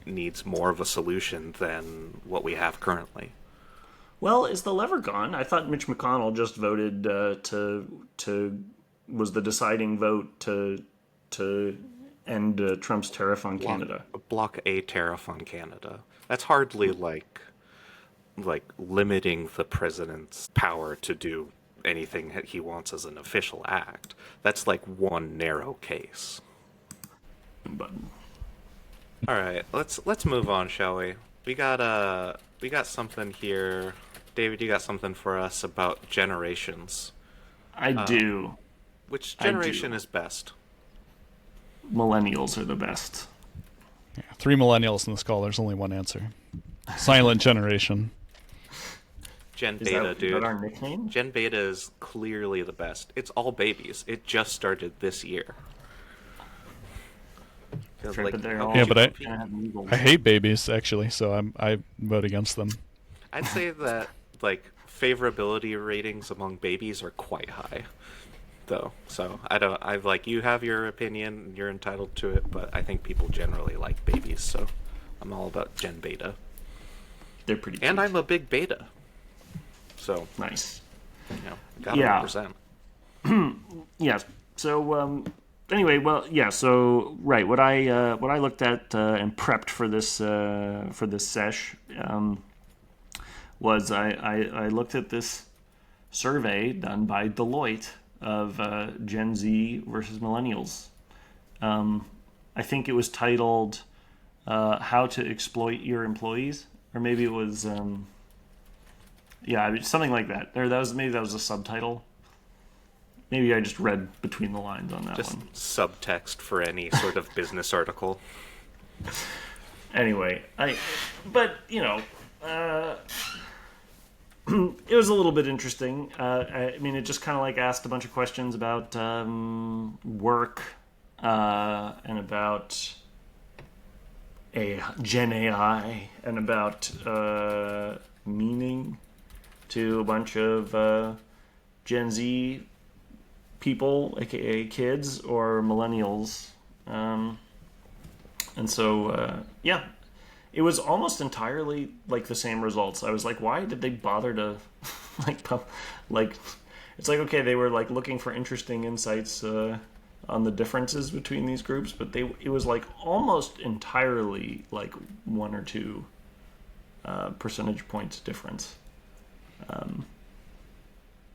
needs more of a solution than what we have currently. Well, is the lever gone? I thought Mitch McConnell just voted was the deciding vote to end Trump's tariff on Canada. Block a tariff on Canada. That's hardly like limiting the president's power to do anything that he wants as an official act. That's like one narrow case. But all right, let's move on, shall we? We got something here. David, you got something for us about generations. I do. Which generation is best? Millennials are the best. Yeah, 3 millennials in this call. There's only one answer. Silent generation. Gen Beta, dude. Is that our nickname? Gen Beta is clearly the best. It's all babies. It just started this year. Yeah, but I hate babies, actually, so I vote against them. I'd say that, like, favorability ratings among babies are quite high, though. So you have your opinion, and you're entitled to it, but I think people generally like babies, so I'm all about Gen Beta. They're pretty cute. And I'm a big beta. So nice. Gotta represent. Yeah. So anyway, well, yeah. So right, what I looked at and prepped for this sesh was I looked at this survey done by Deloitte of Gen Z versus Millennials. I think it was titled "How to Exploit Your Employees," or maybe it was. Yeah, something like that. Or maybe that was a subtitle. Maybe I just read between the lines on that one. Just subtext for any sort of business article. Anyway, it was a little bit interesting. I mean, it just kind of like asked a bunch of questions about work and about Gen AI and about meaning to a bunch of Gen Z people, aka kids or millennials, and so it was almost entirely like the same results. I was like, why did they bother to like it's like, okay, they were like looking for interesting insights on the differences between these groups, but it was like almost entirely like 1 or 2 percentage points difference.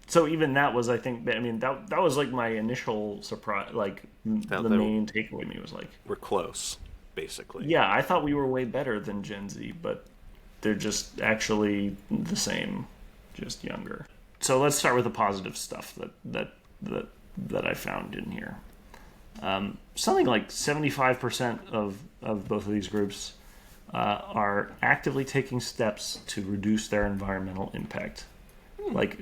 So even that was, I think, I mean, that was like my initial surprise, like the main takeaway to me was like, we're close, basically. Yeah, I thought we were way better than Gen Z, but they're just actually the same, just younger. So let's start with the positive stuff that I found in here. Something like 75% of both of these groups are actively taking steps to reduce their environmental impact. Like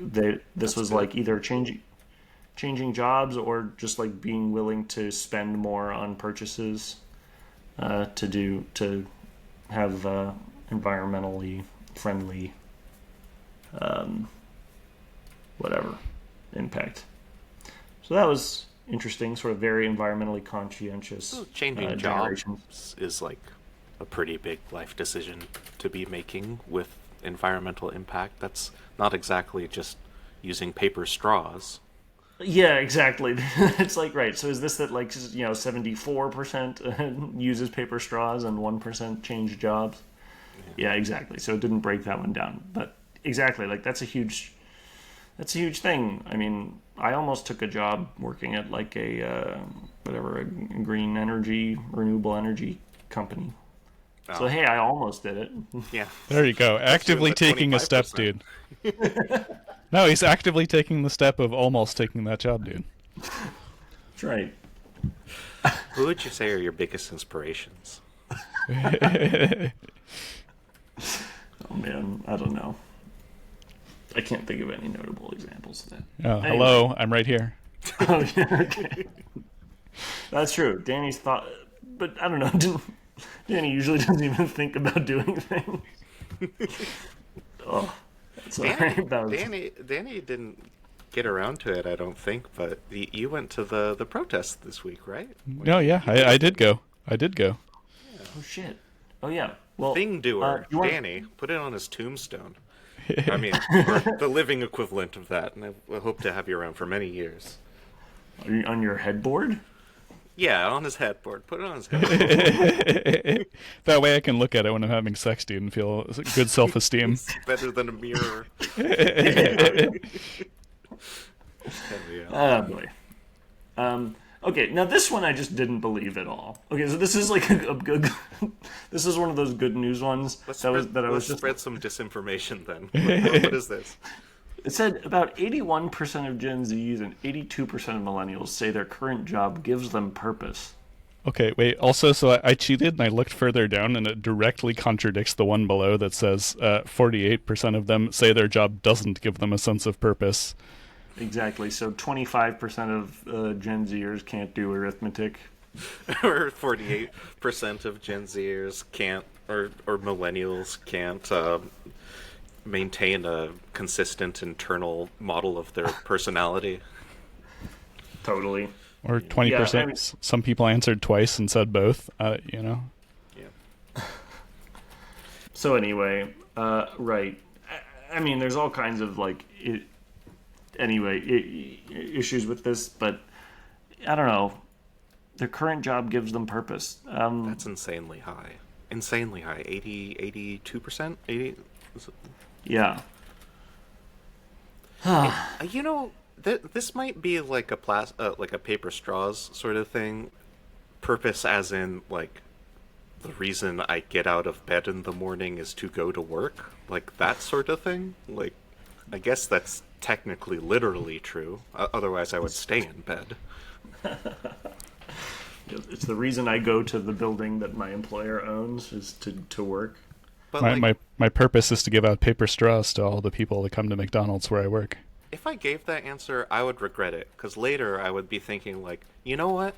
this was like either changing changing jobs or just like being willing to spend more on purchases to have environmentally friendly whatever impact. So that was interesting, sort of very environmentally conscientious. Well, changing generations. jobs is like a pretty big life decision to be making with environmental impact. That's not exactly just using paper straws. Yeah, exactly. It's like, right. So is this that like 74% uses paper straws and 1% change jobs? Yeah, exactly. So it didn't break that one down, but exactly, like that's a huge thing. I mean, I almost took a job working at like a green energy, renewable energy company. Oh. So hey, I almost did it. Yeah. There you go. Actively taking a step, 25%. dude. No, he's actively taking the step of almost taking that job, dude. That's right. Who would you say are your biggest inspirations? Oh man, I don't know. I can't think of any notable examples of that. Oh, Anyway. hello, I'm right here. Oh yeah, okay. That's true. Danny's thought, but I don't know. Danny usually doesn't even think about doing things. Oh, sorry. Danny didn't get around to it, I don't think, but you went to the protest this week, right? No, yeah, I did go. I did go. Oh shit. Oh yeah. Well, Thing doer, you want- Danny, put it on his tombstone. I mean, or the living equivalent of that, and I hope to have you around for many years. on your headboard. Yeah, on his headboard. Put it on his headboard. That way I can look at it when I'm having sex, dude, and feel good self-esteem. It's better than a mirror. Hell yeah. Oh boy. Okay, now this one I just didn't believe at all. Okay, so this is like a good. This is one of those good news ones Let's I was let's just. spread some disinformation then. What is this? It said about 81% of Gen Zs and 82% of millennials say their current job gives them purpose. Okay, wait. Also, so I cheated and I looked further down, and it directly contradicts the one below that says 48% of them say their job doesn't give them a sense of purpose. Exactly. So 25% of Gen Zers can't do arithmetic. Or 48% of Gen Zers can't, or millennials can't maintain a consistent internal model of their personality. Totally. Or 20%. Yeah, I mean- Some people answered twice and said both. Yeah. So anyway, right. I mean, there's all kinds of like, issues with this, but I don't know. Their current job gives them purpose. That's insanely high. Insanely high. 82%? 80? Yeah. You know, this might be like a paper straws sort of thing. Purpose as in, like, the reason I get out of bed in the morning is to go to work. Like, that sort of thing. Like, I guess that's technically literally true. Otherwise, I would stay in bed. It's the reason I go to the building that my employer owns is to work. But My purpose is to give out paper straws to all the people that come to McDonald's where I work. if I gave that answer, I would regret it. Because later I would be thinking, like, you know what?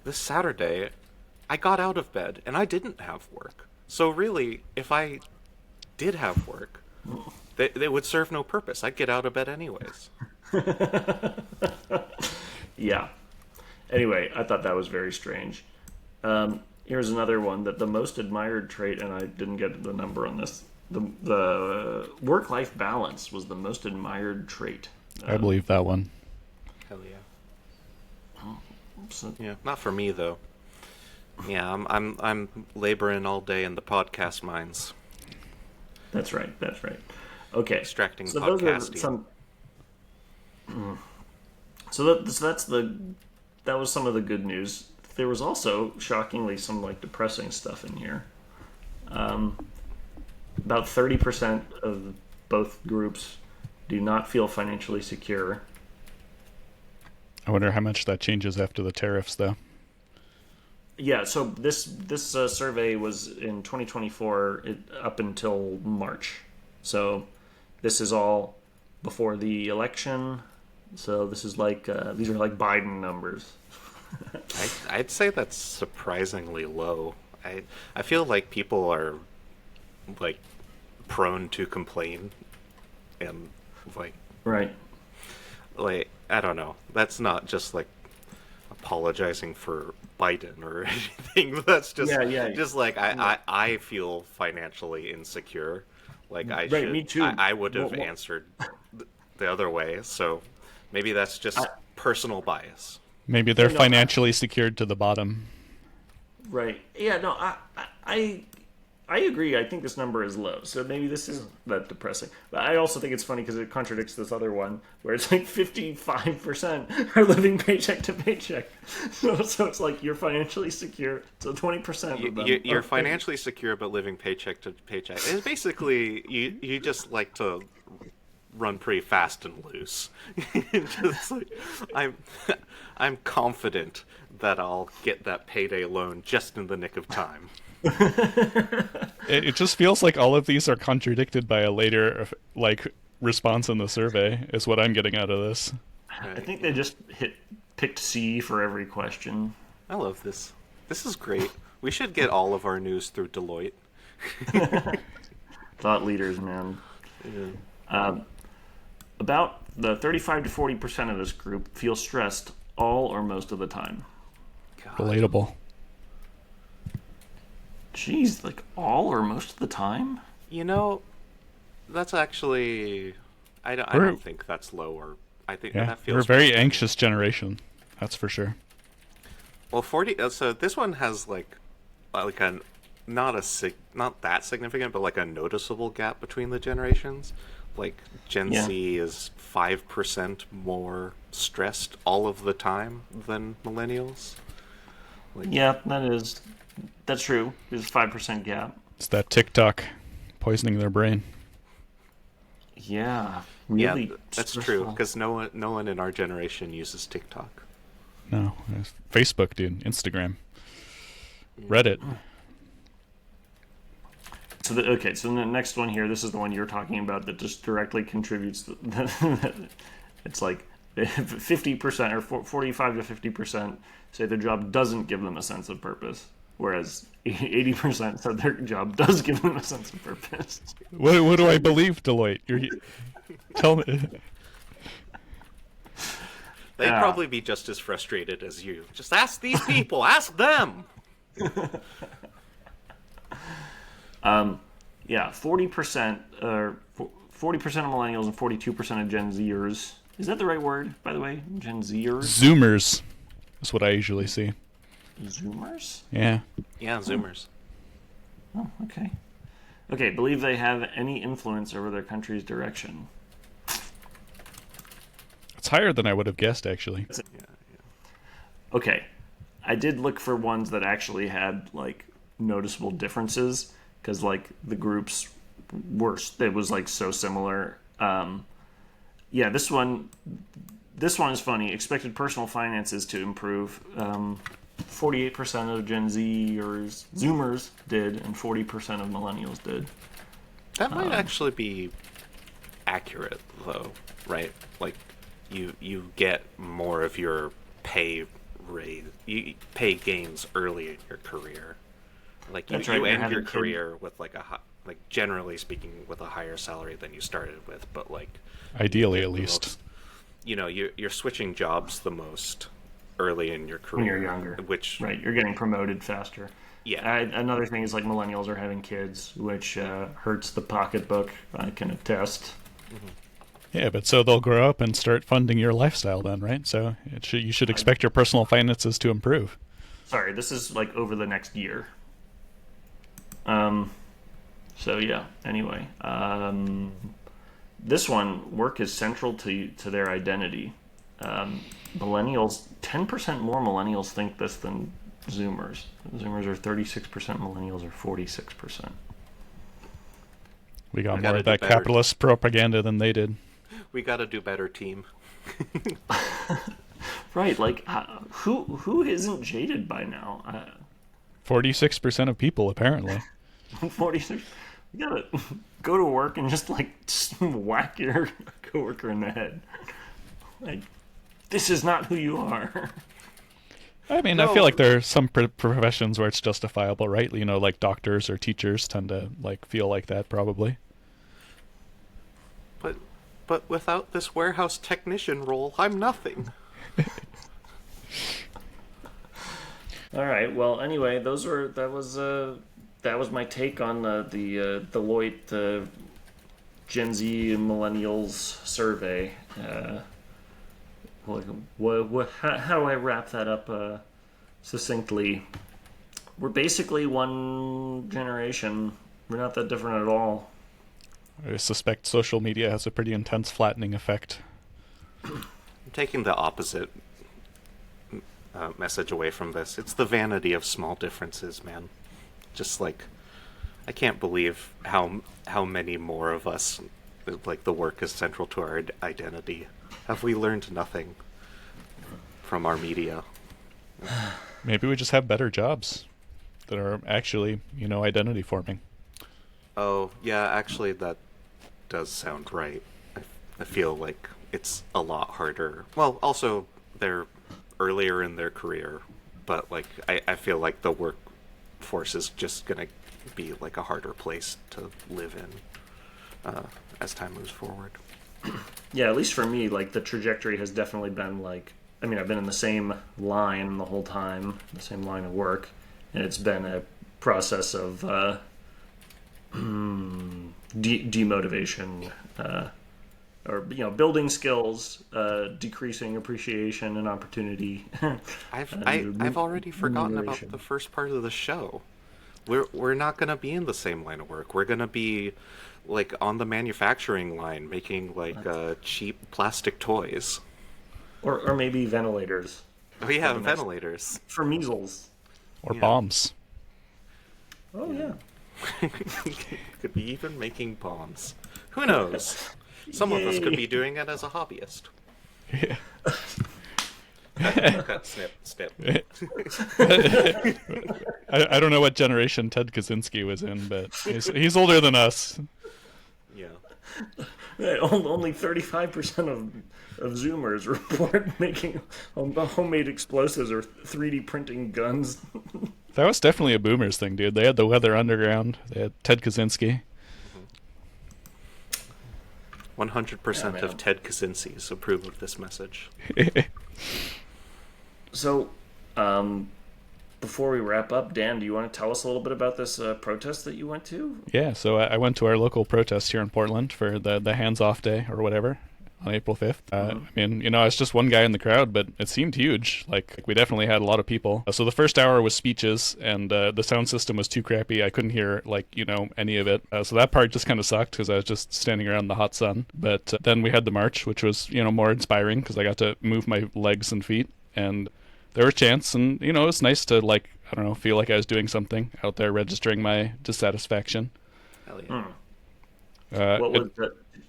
This Saturday, I got out of bed and I didn't have work. So really, if I did have work, they would serve no purpose. I'd get out of bed anyways. Yeah. Anyway, I thought that was very strange. Here's another one that the most admired trait, and I didn't get the number on this. The work-life balance was the most admired trait. I believe that one. Hell yeah. So, Yeah, not for me though. Yeah, I'm laboring all day in the podcast mines, that's right. That's right. Okay. extracting So those are podcasting. some. That was some of the good news. There was also shockingly some like depressing stuff in here. About 30% of both groups do not feel financially secure. I wonder how much that changes after the tariffs, though. Yeah, so this survey was in 2024 up until March. So this is all before the election. So this is like these are like Biden numbers. I'd say that's surprisingly low. I feel like people are like prone to complain and like Right. I don't know. That's not just like apologizing for Biden or anything. That's just Yeah. just like I feel financially insecure. Like Right, me too. I would have Well, answered the other way. So maybe that's just personal bias. Maybe they're No, financially secured to the bottom. right. Yeah, no, I agree. I think this number is low, so maybe this isn't that depressing. But I also think it's funny because it contradicts this other one where it's like 55% are living paycheck to paycheck. So it's like you're financially secure, so 20% of them. You're are- financially secure but living paycheck to paycheck. It's basically you just like to run pretty fast and loose. Just like, I'm I'm confident that I'll get that payday loan just in the nick of time. It just feels like all of these are contradicted by a later like response in the survey. Is what I'm getting out of this. I think they just picked C for every question. I love this. This is great. We should get all of our news through Deloitte. Thought leaders, man. About the 35 to 40% of this group feel stressed all or most of the time. God. Relatable. Jeez, like all or most of the time? You know, that's actually I don't think that's low or I think Yeah, that we're a feels very anxious generation. That's for sure. well 40 so this one has like a not that significant but like a noticeable gap between the generations. Like Gen Yeah. Z is 5% more stressed all of the time than millennials. Yeah, that's true. There's a 5% gap. It's that TikTok poisoning their brain. Yeah, Yeah, really. that's true stressful. because no one in our generation uses TikTok. No, it's Facebook, dude. Instagram. Reddit. So the next one here, this is the one you're talking about that just directly contributes. It's like 50% or 45 to 50% say their job doesn't give them a sense of purpose, whereas 80% said their job does give them a sense of purpose. What do I believe, Deloitte? Tell me. They'd Yeah. probably be just as frustrated as you. Just ask these people. Ask them. Yeah, 40% or 40% of millennials and 42% of Gen Zers. Is that the right word, by the way? Gen Zers? Zoomers is what I usually see. Zoomers? Yeah. Yeah, Zoomers. Oh, okay. Okay, believe they have any influence over their country's direction. It's higher than I would have guessed, actually. Okay, I did look for ones that actually had like noticeable differences because like the groups were it was like so similar. Yeah, this one is funny. Expected personal finances to improve. 48% of Gen Zers, Zoomers did, and 40% of millennials did. That might actually be accurate, though, right? Like, you get more of your pay gains early in your career. Like That's you right, you're end having your kids. career with like generally speaking with a higher salary than you started with, but like Ideally, you at get the least. most- you know, you're switching jobs the most early in your career When you're younger. which Right, you're getting promoted faster. yeah. Another thing is like millennials are having kids, which hurts the pocketbook. I can attest. Yeah, but so they'll grow up and start funding your lifestyle then, right? So you should expect your personal finances to improve. Sorry, this is like over the next year. So yeah. Anyway, this one, work is central to their identity. Millennials, 10% more millennials think this than Zoomers. Zoomers are 36%, millennials are 46%. We got We more gotta of do that better. capitalist propaganda than they did. We got to do better, team. Right, like who isn't jaded by now? 46% of people, apparently. 46. You gotta go to work and just like whack your coworker in the head. Like, this is not who you are. I mean, I feel like there are some professions where it's justifiable, right? You know, like doctors or teachers tend to like feel like that probably. But without this warehouse technician role, I'm nothing. All right. Well, anyway, that was my take on the Deloitte Gen Z and Millennials survey. How do I wrap that up succinctly? We're basically one generation. We're not that different at all. I suspect social media has a pretty intense flattening effect. I'm taking the opposite message away from this. It's the vanity of small differences, man. Just like, I can't believe how many more of us, like, the work is central to our identity. Have we learned nothing from our media? Maybe we just have better jobs that are actually, you know, identity forming. Oh, yeah, actually, that does sound right. I feel like it's a lot harder. Well, also, they're earlier in their career, but, like, I feel like the workforce is just gonna be, like, a harder place to live in as time moves forward. Yeah, at least for me, like, the trajectory has definitely been like, I mean, I've been in the same line the whole time, the same line of work, and it's been a process of demotivation, or, you know, building skills, decreasing appreciation and opportunity. I've already forgotten about the first part of the show. We're not gonna be in the same line of work. We're gonna be, like, on the manufacturing line making, like, cheap plastic toys. Or maybe ventilators. Oh yeah, ventilators. For measles. Or bombs. Oh, yeah. Could be even making bombs. Who knows? Some of us could be doing it as a hobbyist. Yeah. Cut, snip. I don't know what generation Ted Kaczynski was in, but he's older than us. Yeah. Only 35% of Zoomers report making homemade explosives or 3D printing guns. That was definitely a boomers thing, dude. They had the Weather Underground. They had Ted Kaczynski. 100% of Ted Kaczynski's approve of this message. So, before we wrap up, Dan, do you want to tell us a little bit about this protest that you went to? Yeah, so I went to our local protest here in Portland for the hands-off day or whatever on April 5th. I mean, you know, I was just one guy in the crowd, but it seemed huge. Like, we definitely had a lot of people. So the first hour was speeches, and the sound system was too crappy. I couldn't hear, like, you know, any of it. So that part just kind of sucked because I was just standing around in the hot sun. But then we had the march, which was, you know, more inspiring because I got to move my legs and feet, and there were chants, and, you know, it was nice to, like, I don't know, feel like I was doing something out there, registering my dissatisfaction. Hell yeah.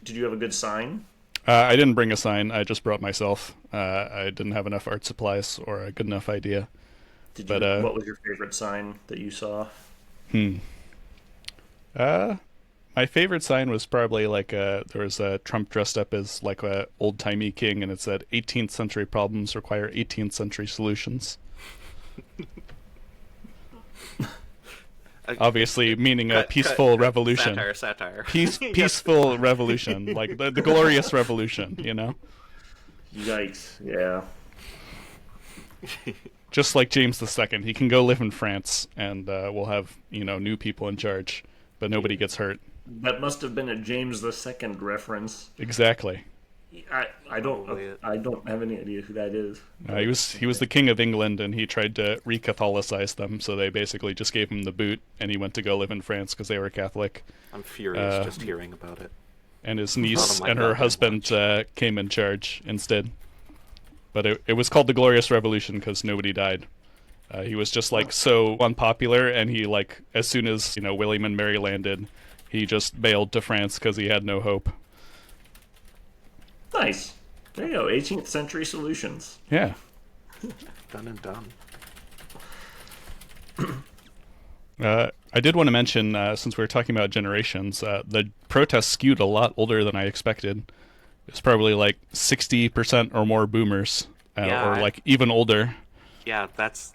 Did you have a good sign? I didn't bring a sign. I just brought myself. I didn't have enough art supplies or a good enough idea. What was your favorite sign that you saw? My favorite sign was probably like there was a Trump dressed up as like a old timey king, and it said 18th century problems require 18th century solutions. Obviously, meaning a peaceful revolution. Satire. Peaceful revolution, like the glorious revolution, you know? Yikes, yeah. Just like James II, he can go live in France, and we'll have, you know, new people in charge, but nobody gets hurt. That must have been a James II reference. Exactly. I don't have any idea who that is. He was the king of England, and he tried to re-Catholicize them, so they basically just gave him the boot, and he went to go live in France because they were Catholic. I'm furious just hearing about it. And his niece and her husband came in charge instead. But it was called the Glorious Revolution because nobody died. He was just like so unpopular, and he, like, as soon as, you know, William and Mary landed, he just bailed to France because he had no hope. Nice. There you go. 18th century solutions. Yeah. Done and done. I did want to mention, since we were talking about generations, the protests skewed a lot older than I expected. is probably like 60% or more boomers, or like even older. Yeah, that's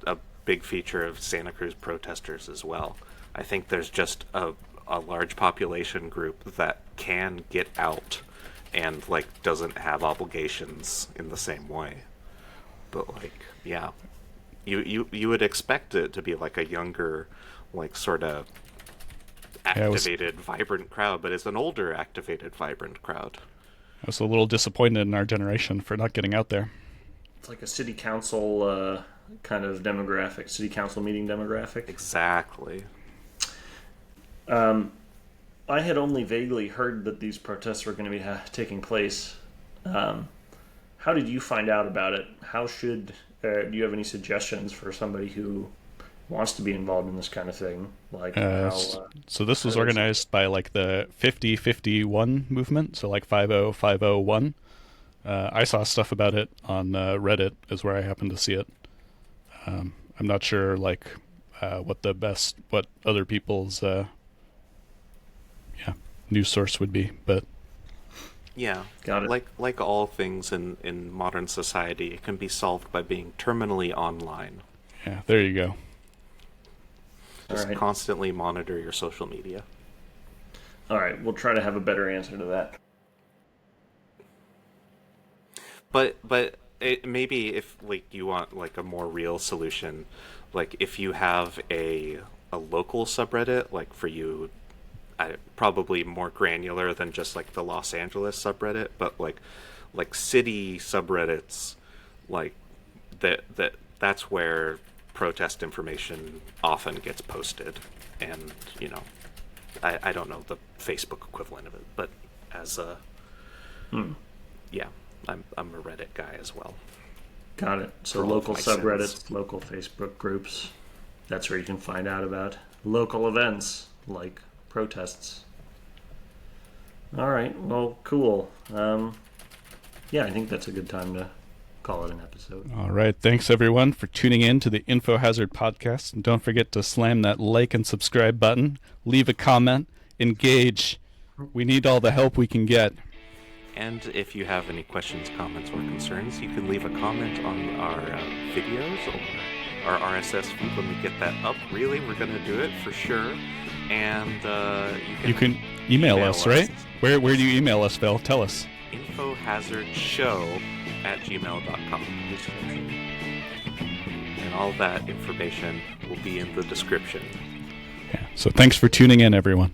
a big feature of Santa Cruz protesters as well. I think there's just a large population group that can get out and like doesn't have obligations in the same way. But like, yeah, you would expect it to be like a younger, like sort of activated, vibrant crowd, but it's an older, activated, vibrant crowd. I was a little disappointed in our generation for not getting out there. It's like a city council kind of demographic, city council meeting demographic. Exactly. I had only vaguely heard that these protests were going to be taking place. How did you find out about it? How should do you have any suggestions for somebody who wants to be involved in this kind of thing? Like, so this was organized by like the 5051 movement, so like 50501. I saw stuff about it on Reddit, is where I happened to see it. I'm not sure like what other people's news source would be, but yeah, got it. Like all things in modern society, it can be solved by being terminally online. Yeah, there you go. Just constantly monitor your social media. All right, we'll try to have a better answer to that. But maybe if like you want like a more real solution, like if you have a local subreddit, like for you, probably more granular than just like the Los Angeles subreddit, but like city subreddits, like that's where protest information often gets posted. And you know, I don't know the Facebook equivalent of it, but as a yeah, I'm a Reddit guy as well. Got it. So local subreddits, local Facebook groups, that's where you can find out about local events like protests. All right, well, cool. Yeah, I think that's a good time to call it an episode. All right, thanks everyone for tuning in to the Info Hazard podcast. And don't forget to slam that like and subscribe button, leave a comment, engage. We need all the help we can get. And if you have any questions, comments, or concerns, you can leave a comment on our videos or our RSS feed when we get that up. Really, we're going to do it for sure. And you can email us, right? Where do you email us, Phil? Tell us. infohazardshow@gmail.com. And all that information will be in the description. Yeah. So thanks for tuning in, everyone.